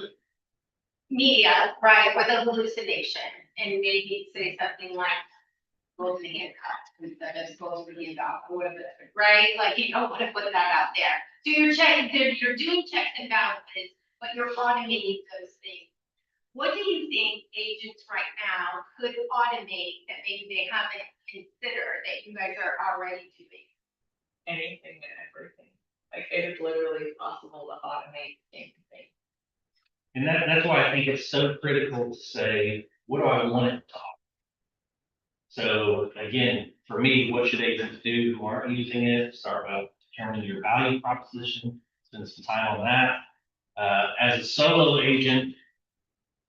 media, right, with a hallucination, and maybe say something like, supposed to get cut instead of supposed to get off, or whatever, right? Like, you don't wanna put that out there. So you're doing checks and balances, but you're automating those things. What do you think agents right now could automate that maybe they haven't considered that you guys are already doing? Anything and everything. Like, it is literally possible to automate anything. And that's why I think it's so critical to say, what do I want it to talk? So again, for me, what should agents do who aren't using it? Start by determining your value proposition, spend some time on that. As a solo agent,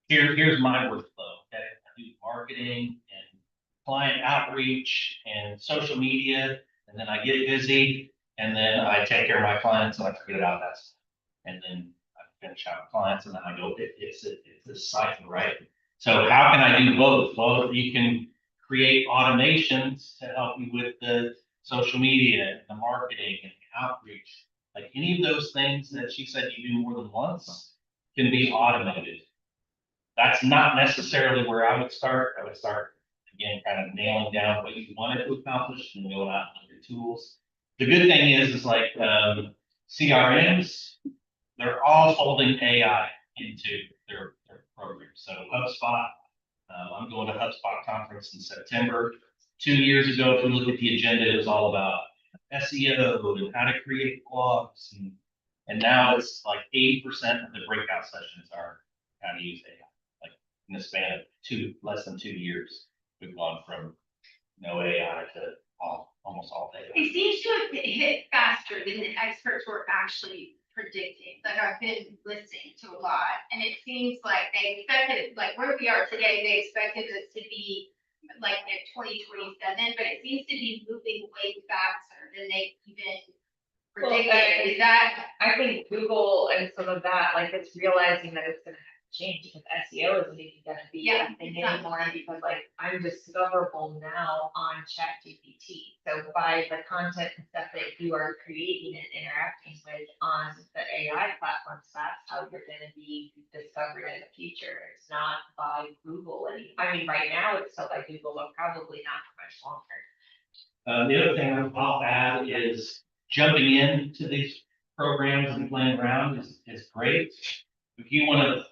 here's my workflow. Okay, I do marketing and client outreach and social media, and then I get busy, and then I take care of my clients and I forget about that stuff. And then I finish out clients, and then I go, it's a cycle, right? So how can I do both? Well, you can create automations to help you with the social media and the marketing and the outreach. Like any of those things that she said you do more than once can be automated. That's not necessarily where I would start. I would start, again, kind of nailing down what you wanted to accomplish and going out with your tools. The good thing is like CRMs, they're all folding AI into their program. So HubSpot, I'm going to HubSpot conference in September. 2 years ago, if we look at the agenda, it was all about SEO and how to create blogs. And now it's like 80% of the breakout sessions are how to use AI. Like in the span of less than 2 years, we've gone from no AI to almost all AI. It seems to have hit faster than the experts were actually predicting. Like I've been listening to a lot, and it seems like they expected, like where we are today, they expected this to be like in 2027, but it seems to be moving way faster than they even predicted. Is that? I think Google and some of that, like, it's realizing that it's gonna have to change because SEO isn't even gonna be Yeah, a thing it's not. anymore, because like, I'm discoverable now on ChatGPT. So by the content and stuff that you are creating and interacting with on the AI platforms, that's how you're gonna be discovered in the future. It's not by Google I mean, right now it's still by Google, but probably not for much longer. The other thing I'll add is jumping into these programs and playing around is great. If you want to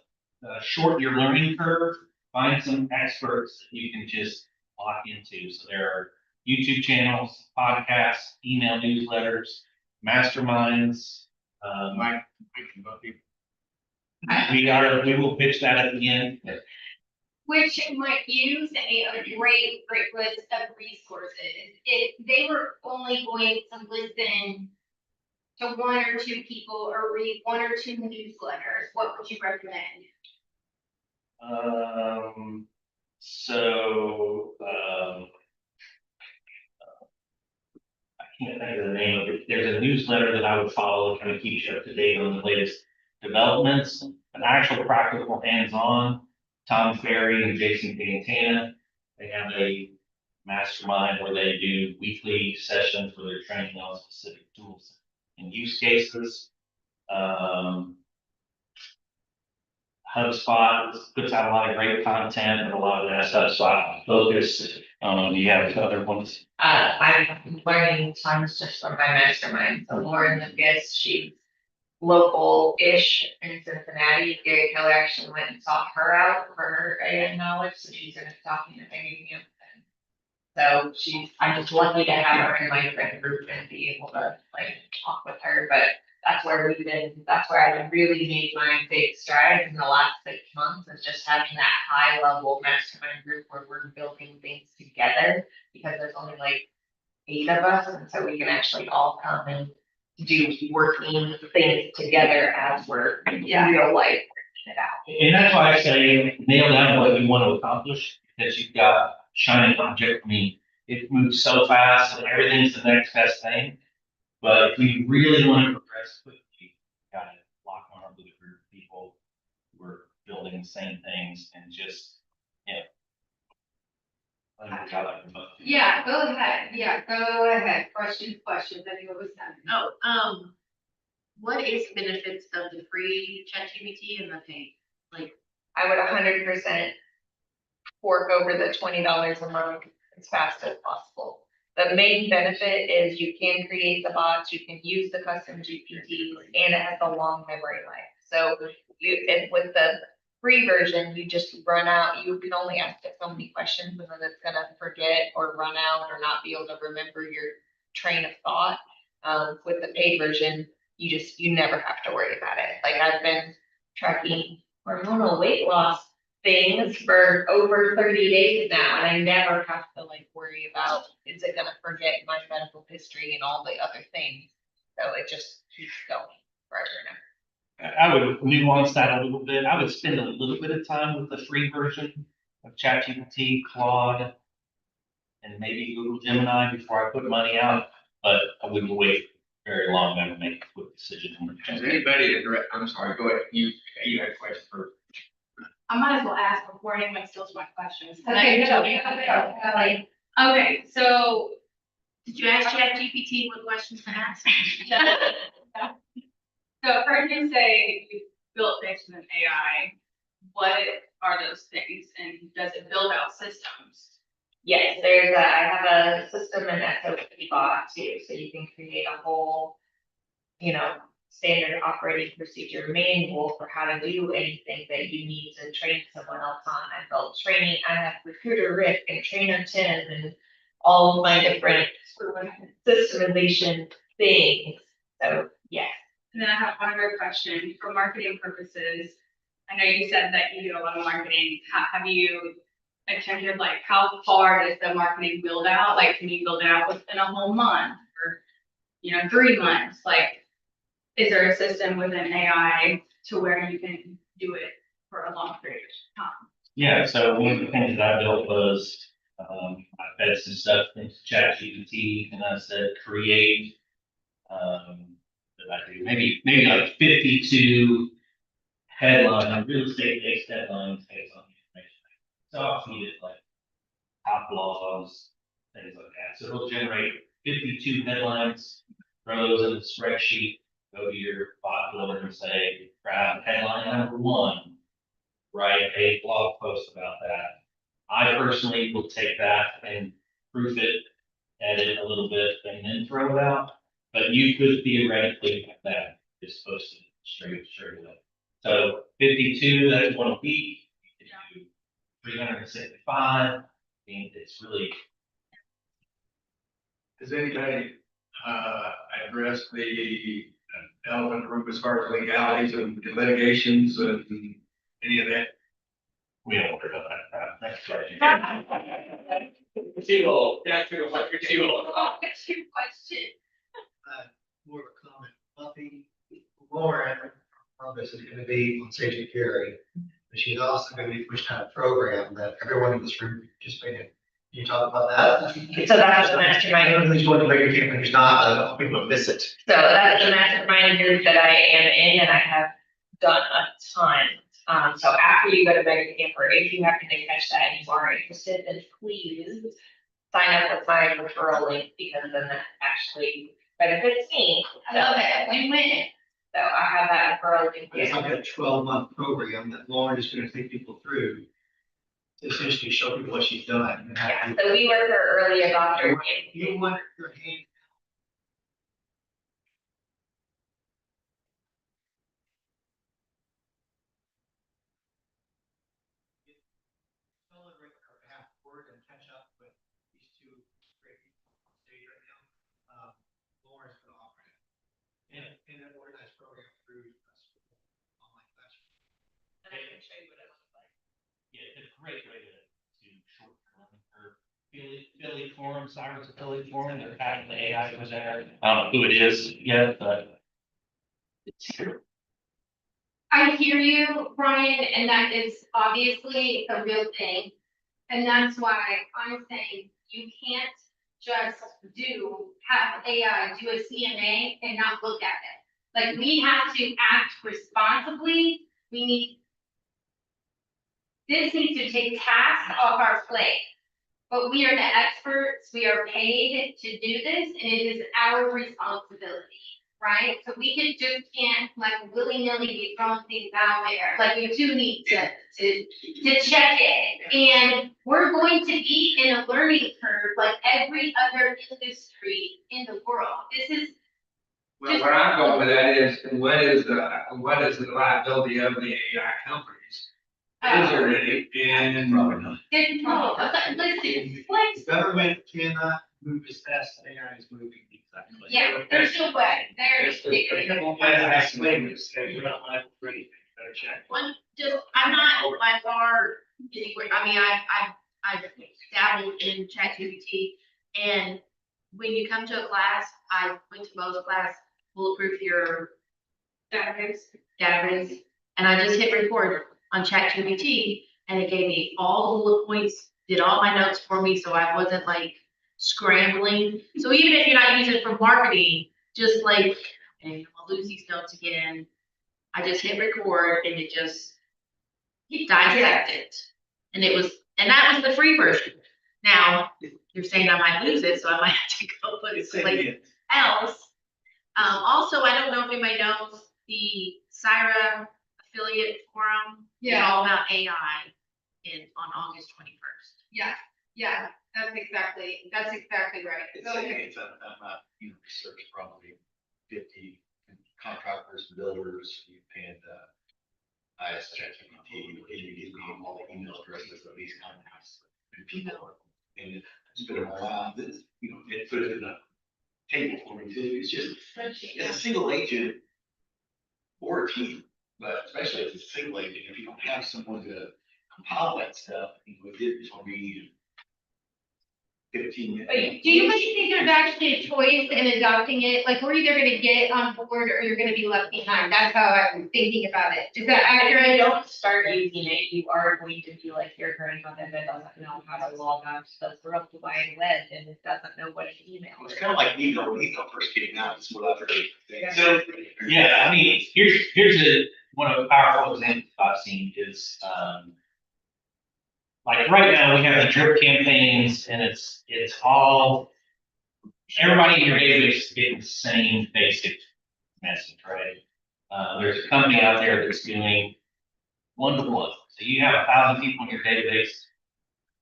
shorten your learning curve, find some experts that you can just lock into. So there are YouTube channels, podcasts, email newsletters, masterminds. Mike, about people. We will pitch that at the end. Which might use a great list of resources. If they were only going to listen to one or two people or read one or two newsletters, what would you recommend? I can't think of the name of it. There's a newsletter that I would follow that kind of keeps you up to date on the latest developments, an actual practical hands-on. Tom Ferry and Jason Pantana, they have a mastermind where they do weekly sessions where they're training on specific tools and use cases. HubSpot puts out a lot of great content and a lot of that stuff. HubSpot focus. You have other ones. I'm learning tons just from my mastermind. So Lauren Lucas, she's local-ish in Cincinnati. Gary Keller actually went and sought her out for her AI knowledge, so she's gonna be talking to Birmingham. So I'm just lucky to have her in my friend group and be able to like talk with her, but that's where I've really made my big strides in the last 6 months, is just having that high level mastermind group where we're building things together, because there's only like 8 of us, and so we can actually all come and do working things together as we're in real life working it out. And that's why I say nail down what you want to accomplish, because you've got shiny object. I mean, it moves so fast and everything's the next best thing. But if we really want to progress quickly, got to lock arms with a group of people building the same things and just, you know. I don't know how that can- Yeah, go ahead. Questions, I think it was done. Oh, what is benefits of the free ChatGPT and the paid? Like, I would 100% fork over the $20 a month as fast as possible. The main benefit is you can create the bots, you can use the custom GPTs, and it has a long memory life. So and with the free version, you just run out, you can only ask it so many questions and then it's gonna forget or run out or not be able to remember your train of thought. With the paid version, you never have to worry about it. Like I've been tracking hormonal weight loss things for over 30 days now, and I never have to like worry about, is it gonna forget my medical history and all the other things? So it just keeps going forever now. I would nuance that a little bit. I would spend a little bit of time with the free version of ChatGPT, Claude, and maybe Google Gemini before I put money out, but I wouldn't wait very long to make a quick decision. Has anybody addressed, I'm sorry, go ahead, you had a question first. I might as well ask before anyone steals my questions. Okay, Okay, so did you ask ChatGPT what questions to ask? So heard you say you built things with an AI. What are those things and does it build out systems? Yes, I have a system and SOP bot too, so you can create a whole, standard operating procedure manual for how to do anything that you need to train someone else on. I built training, I have recruiter Rick and trainer Tim and all of my different systemization things. So, yes. And then I have one other question for marketing purposes. I know you said that you do a lot of marketing. Have you attempted, like, how far does the marketing build out? Like, can you build it out within a whole month or, 3 months? Like, is there a system within AI to where you can do it for a long period of time? Yeah, so one of the things that I built was, I fed some stuff into ChatGPT and I said, create, that I do, maybe like 52 headline, real estate based headlines based on the information. So I'll feed it like top blogs, things like that. So it'll generate 52 headlines, throw those in the spreadsheet, go to your bot builder and say, grab headline number 1, write a blog post about that. I personally will take that and proof it, edit a little bit, and then throw it out. But you could theoretically have that just posted straight away. So 52, that's 1 a week. You can do 365. I mean, it's really. Has anybody, addressed the elephant room as far as legalities and litigations and any of that? We don't worry about that. Next question. Too that's what you're too What's your question? More of a comment, nothing, Lauren, this is gonna be on safety carry, but she's also gonna be pushing out a program that everyone in this room participated in. Can you talk about that? So that's the mastermind. Everybody's going to make a difference, who's not, I don't want people to miss it. So that's the mastermind group that I am in and I have done a ton. So after you go to Mega Camper, if you happen to catch that and you are interested, then please sign up with my referral link because then that actually benefits me. I love it. Win-win. So I have that referral link. It's like a 12-month program that Lauren is gonna take people through. To essentially show people what she's done. And how Yeah, so we were her early adopter. You want your hand. Celebrate her half word and catch up with these two great people on stage right now. Lauren's gonna offer it. In an organized program through online classroom. And I can show you what it looks like. Yeah, it's a great way to short-term or Philly Forum, Cyrus Philly Forum, they're having the AI presenter. I don't know who it is yet, but it's here. I hear you, Brian, and that is obviously a real thing. And that's why I'm saying you can't just have AI do a CMA and not look at it. Like, we have to act responsibly. We need this needs to take tasks off our plate. But we are the experts, we are paid to do this, and it is our responsibility, right? So we just can't like willy-nilly be throwing things out there, like we do need to check it. And we're going to be in a learning curve like every other industry in the world. This is, Well, where I'm going with that is, what is the liability of the AI companies? Is there any? And Probably not. listen, like, The government cannot move as fast as AI is moving. yeah, there's no way, there's. One, just, I'm not by far anywhere, I mean, I've dabbled in ChatGPT, and when you come to a class, I went to Mo's class, bulletproof your database, and I just hit record on ChatGPT, and it gave me all the bullet points, did all my notes for me, so I wasn't like scrambling. So even if you're not using it for marketing, just like, okay, I'll lose these notes again, I just hit record and it just dissected. And that was the free version. Now, you're saying I might lose it, so I might have to go put it someplace else. Also, I don't know if anybody knows the Syra affiliate forum. It's all about AI on August 21st. Yeah, that's exactly right. It's So, saying it's research probably 50 contractors, builders, and, I asked ChatGPT, can you give me all the email addresses of these companies and people? And it's been a while, this, it put it in a table for me too, it's just, it's a single agent or a team, but especially if it's a single agent, if you don't have someone to compile that stuff, it's gonna be 15 minutes. do you really think there's actually a choice in adopting it? Like, we're either gonna get on board or you're gonna be left behind. That's how I'm thinking about it. Is that If accurate? you don't start using it, you are going to be like your grandmother that doesn't know how to log on to the World Wide Web and it doesn't know what an email It's is. kind of like email, when email first came out, it's what I've heard. So, yeah, I mean, here's one of the powerful examples I've seen is, like right now, we have the drip campaigns and it's all, everybody in your database is getting the same basic message, right? There's a company out there that's doing one-to-one. So you have 1,000 people in your database.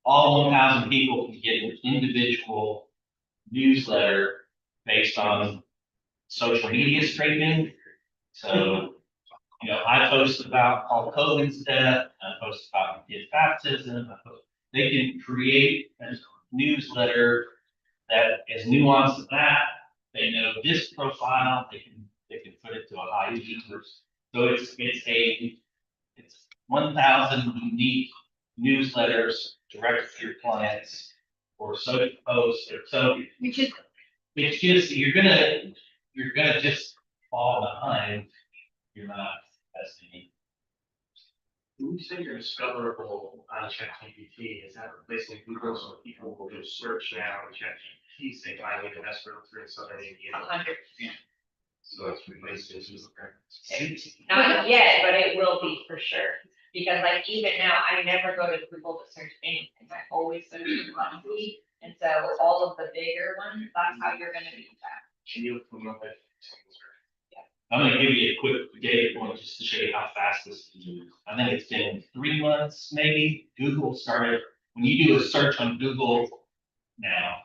All 1,000 people can get an individual newsletter based on social media scraping. So, I post about Paul Hogan's death, I post about his baptism, they can create a newsletter that is nuanced as that. They know this profile, they can put it to a high users. So it's 1,000 unique newsletters directed to your clients or social posts or so. Which is, It's just, you're gonna just fall behind. You're not investing. When you say you're discoverable on ChatGPT, is that replacing Google so people will just search now on ChatGPT, say, I need an escrow for Southern Indiana? 100. So it's replacing Google. Not yet, but it will be for sure. Because like even now, I never go to Google to search anything. I always search for Rumsey. And so all of the bigger ones, that's how you're gonna be that. Can you come up with? I'm gonna give you a quick data point just to show you how fast this is moving. I think it's been 3 months, maybe. Google started, when you do a search on Google now,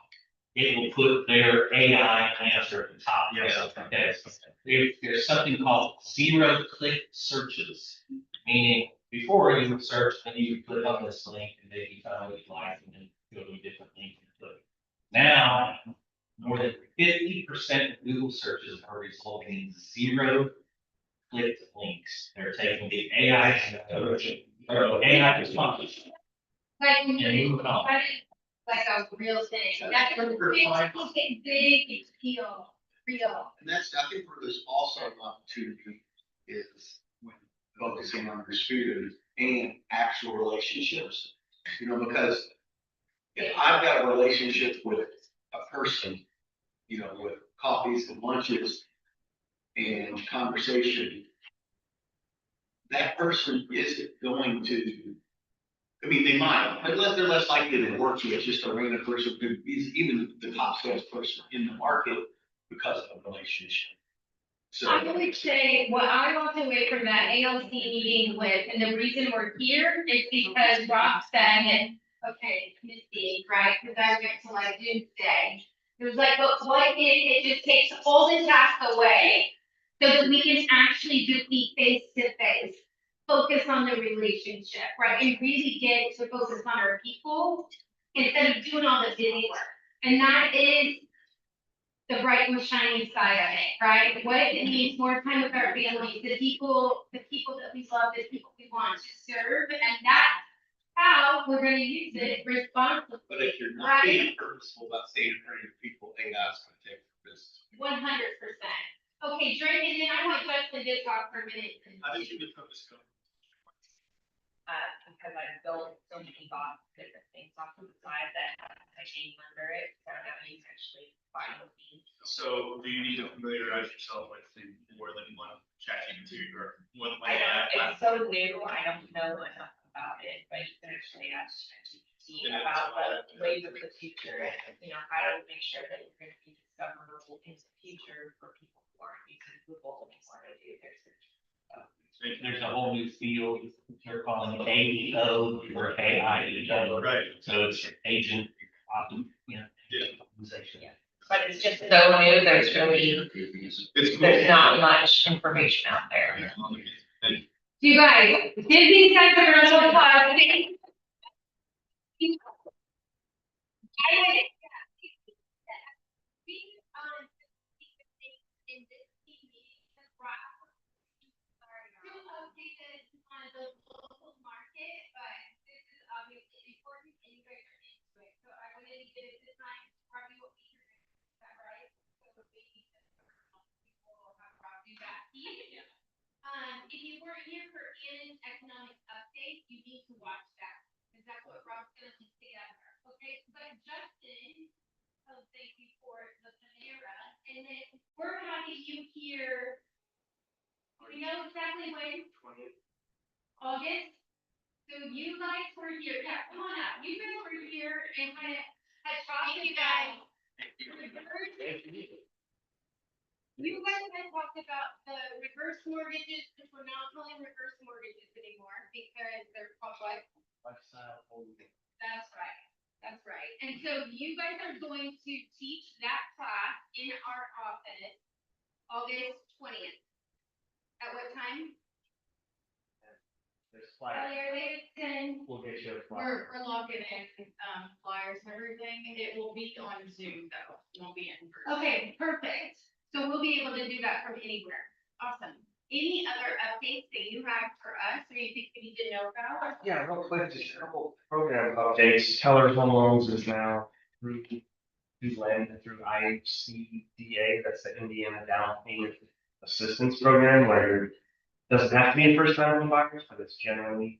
it will put their AI answer at the top. Yes. Okay. There's something called zero-click searches, meaning before you would search, then you would click on this link and then you found what you like and then go to a different link and click. Now, more than 50% of Google searches are resulting in zero-click links. They're taking the AI or AI response like, and moving on. like a real thing. That's when it's getting big, it's real. And that's, I think where there's also an opportunity is when focusing on your students and actual relationships. Because if I've got a relationship with a person, with coffees and lunches and conversation, that person isn't going to I mean, they might, unless they're less likely to work you, it's just a random person who is even the top salesperson in the market because of a relationship. So. I would say, what I walked away from that ALC meeting with, and the reason we're here is because Rob said, okay, Misty, right, because I went to like doomsday. It was like, but what if it just takes all the tasks away, so that we can actually do the face to face? Focus on the relationship, right, and really get to focus on our people, instead of doing all the busy work. And that is the bright and shiny side of it, right? What if it means more time with our families, the people that we love, the people we want to serve, and that's how we're gonna use it responsibly. But if you're not being purposeful about staying in front of your people, then that's gonna take business. 100%. Okay, Drake, and then I want Justin to talk for a minute. How did you get focused on? Because I built so many different things off of the side that I came under it, so that means actually fine with me. So do you need to familiarize yourself with more than one ChatGPT or more than one? I don't, it's so new, I don't know enough about it, but you can actually ask ChatGPT about the ways of the future and, how to make sure that you're gonna be discoverable in the future for people who aren't using Google and want to do their search. There's a whole new field, they're calling it AEO or AIEO. Right. So it's agent, Yeah. optimization. But it's just so new, there's not much information out there. You guys, give these guys a round of applause, please. In this meeting, updated on the local market, but this is obviously important and you guys are into it. So I wanted to give it the time to probably what we hear. Is that right? So maybe people will have Rob do that. If you weren't here for Ann's economic update, you need to watch that. Because that's what Rob's gonna link together. Okay, but Justin, thank you for the Panera. And then we're having you here. We know exactly when. August. So you guys were here, yeah, come on up. You guys were here and kind of had talked about. You guys had talked about the reverse mortgages, which we're not calling reverse mortgages anymore because they're called what? That's right. That's right. And so you guys are going to teach that class in our office August 20th. At what time? Earlier, later than. We'll get you a flyer. We're locking in, flyers and everything, it will be on Zoom though, it won't be in person. Okay, perfect. So we'll be able to do that from anywhere. Awesome. Any other updates that you have for us or anything we need to know about? Yeah, real quick, just a couple program updates. Keller Home Loans is now through lend through IHCDA, that's the Indiana Down Payment Assistance Program, where it doesn't have to be a first time home buyer, but it's generally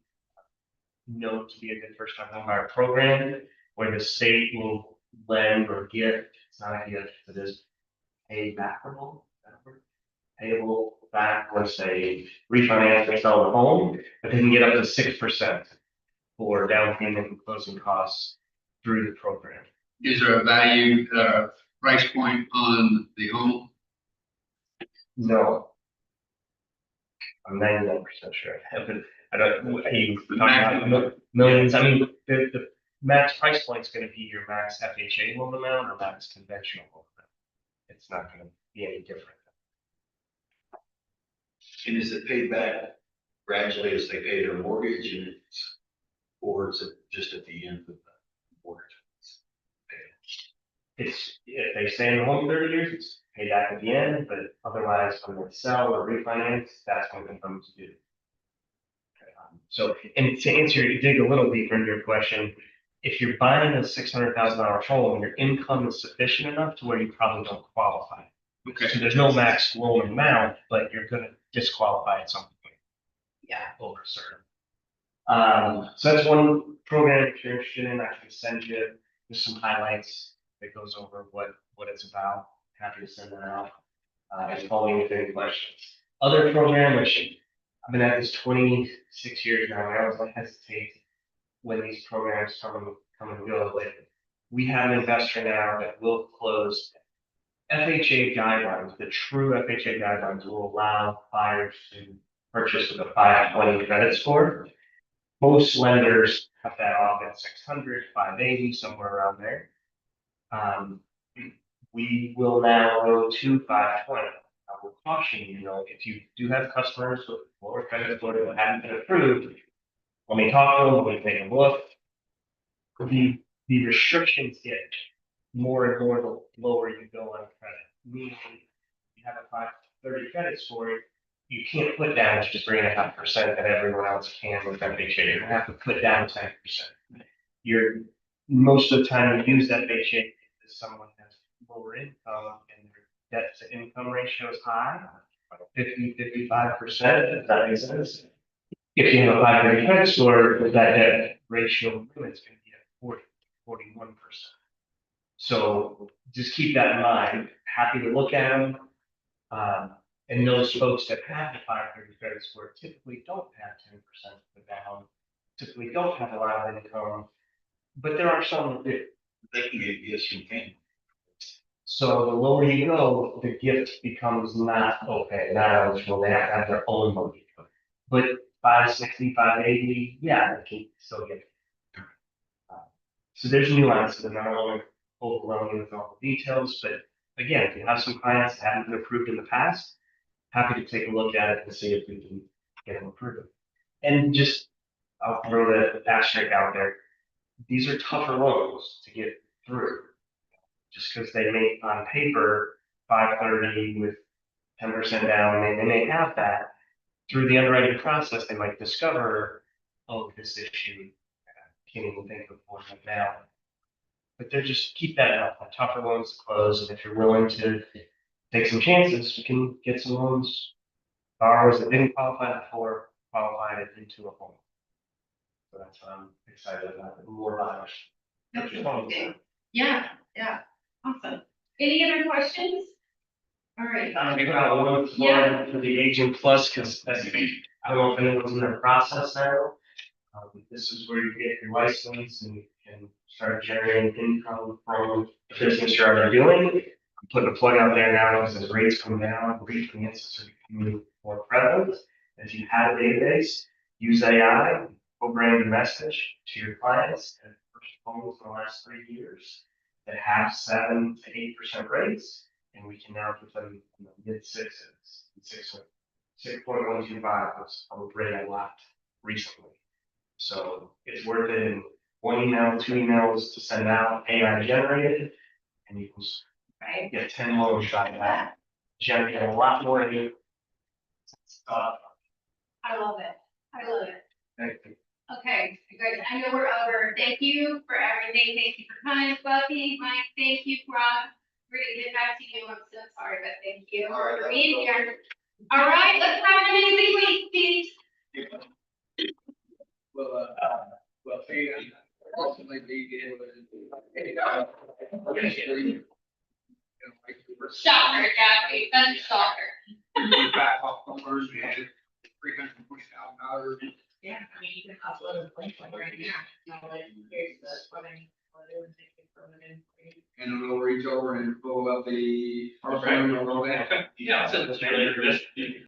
known to be a good first time home buyer program, where the state will lend or gift, it's not a gift, it is paybackable, payable back once they refinance or sell the home, but they can get up to 6% for down payment and closing costs through the program. Is there a value, price point on the home? No. I'm 99% sure. I don't, you talking about millions, I mean, the max price point is gonna be your max FHA loan amount or max conventional loan amount. It's not gonna be any different. And is it paid back gradually as they pay their mortgage and it's, or is it just at the end of the mortgage? It's, if they stay in the home 30 years, it's paid back at the end, but otherwise when they sell or refinance, that's when it comes due. So, and to answer, dig a little deeper into your question, if you're buying a $600,000 home, your income is sufficient enough to where you probably don't qualify. Okay. So there's no max loan amount, but you're gonna disqualify at some point. Yeah. Over certain. So that's one program if you're interested in, I can send you just some highlights that goes over what it's about. Happy to send that out. And call me with any questions. Other program, which I've been at this 26 years now, I always hesitate when these programs come and go, but we have an investor now that will close FHA guidelines. The true FHA guidelines will allow buyers to purchase with a 520 credit score. Most lenders have that off at 600, 580, somewhere around there. We will now go to 520. I will caution you, if you do have customers with lower credit score that haven't been approved, let me talk to them, let me take a look. The restrictions get more and more the lower you go on credit. Meaning, you have a 530 credit score, you can't put down just 3.5% that everyone else can with FHA. You have to put down 10%. Most of the time you use FHA is someone has lower income and their debt to income ratio is high, 50-55%, if that makes sense. If you have a 530 credit score, that debt ratio limit's going to be at 41%. So just keep that in mind. Happy to look at them. And those folks that have the 530 credit score typically don't have 10% of the down, typically don't have a lot of income, but there are some that do. They can get gifts from Ken. So the lower you go, the gift becomes not okay, not eligible. They have to have their own money. But 560, 580, yeah, they can still get it. So there's nuances, and I don't want to overwhelm you with all the details, but again, if you have some clients that haven't been approved in the past, happy to take a look at it and see if we can get them approved. And just, I'll throw the asterisk out there. These are tougher loans to get through. Just because they may, on paper, 530 with 10% down, they may have that. Through the underwriting process, they might discover, oh, this issue, can't even think of one right now. But they're just, keep that in mind, tougher loans to close, and if you're willing to take some chances, you can get some loans, borrowers that didn't qualify before, qualified it into a home. So that's what I'm excited about, more buyers. That's Yeah, awesome. Any other questions? All right. I'm gonna give out one Yeah. for the Agent Plus, because I don't know if anyone's in their process now. This is where you get your license and can start generating income from the business you're already doing. I'm putting a plug out there now because as rates come down, refinances are becoming more prevalent. If you have a database, use AI, co-brand a message to your clients that purchased homes in the last 3 years that have 7 to 8% rates, and we can now put them in the mid sixes, 6.125 was a rate I locked recently. So it's worth it in 1 email, 2 emails to send out, AI generated, and you can get 10 loans by that. Generate a lot more of you. I love it. I love it. Thank you. Okay, guys, I know we're over. Thank you for everything. Thank you for coming, Buffy, Mike. Thank you, Rob. We're gonna get back to you. I'm so sorry, but thank you for being here. All right, let's have an amazing week, Steve. Well, see, ultimately, Shocker, Gabby. That's a shocker. back off numbers, we had $320,000. Yeah, I mean, you can upload a link like right now. Here's the plumbing, what it would take you from an inquiry. And we'll reach over and pull up the. Yeah, so it's really just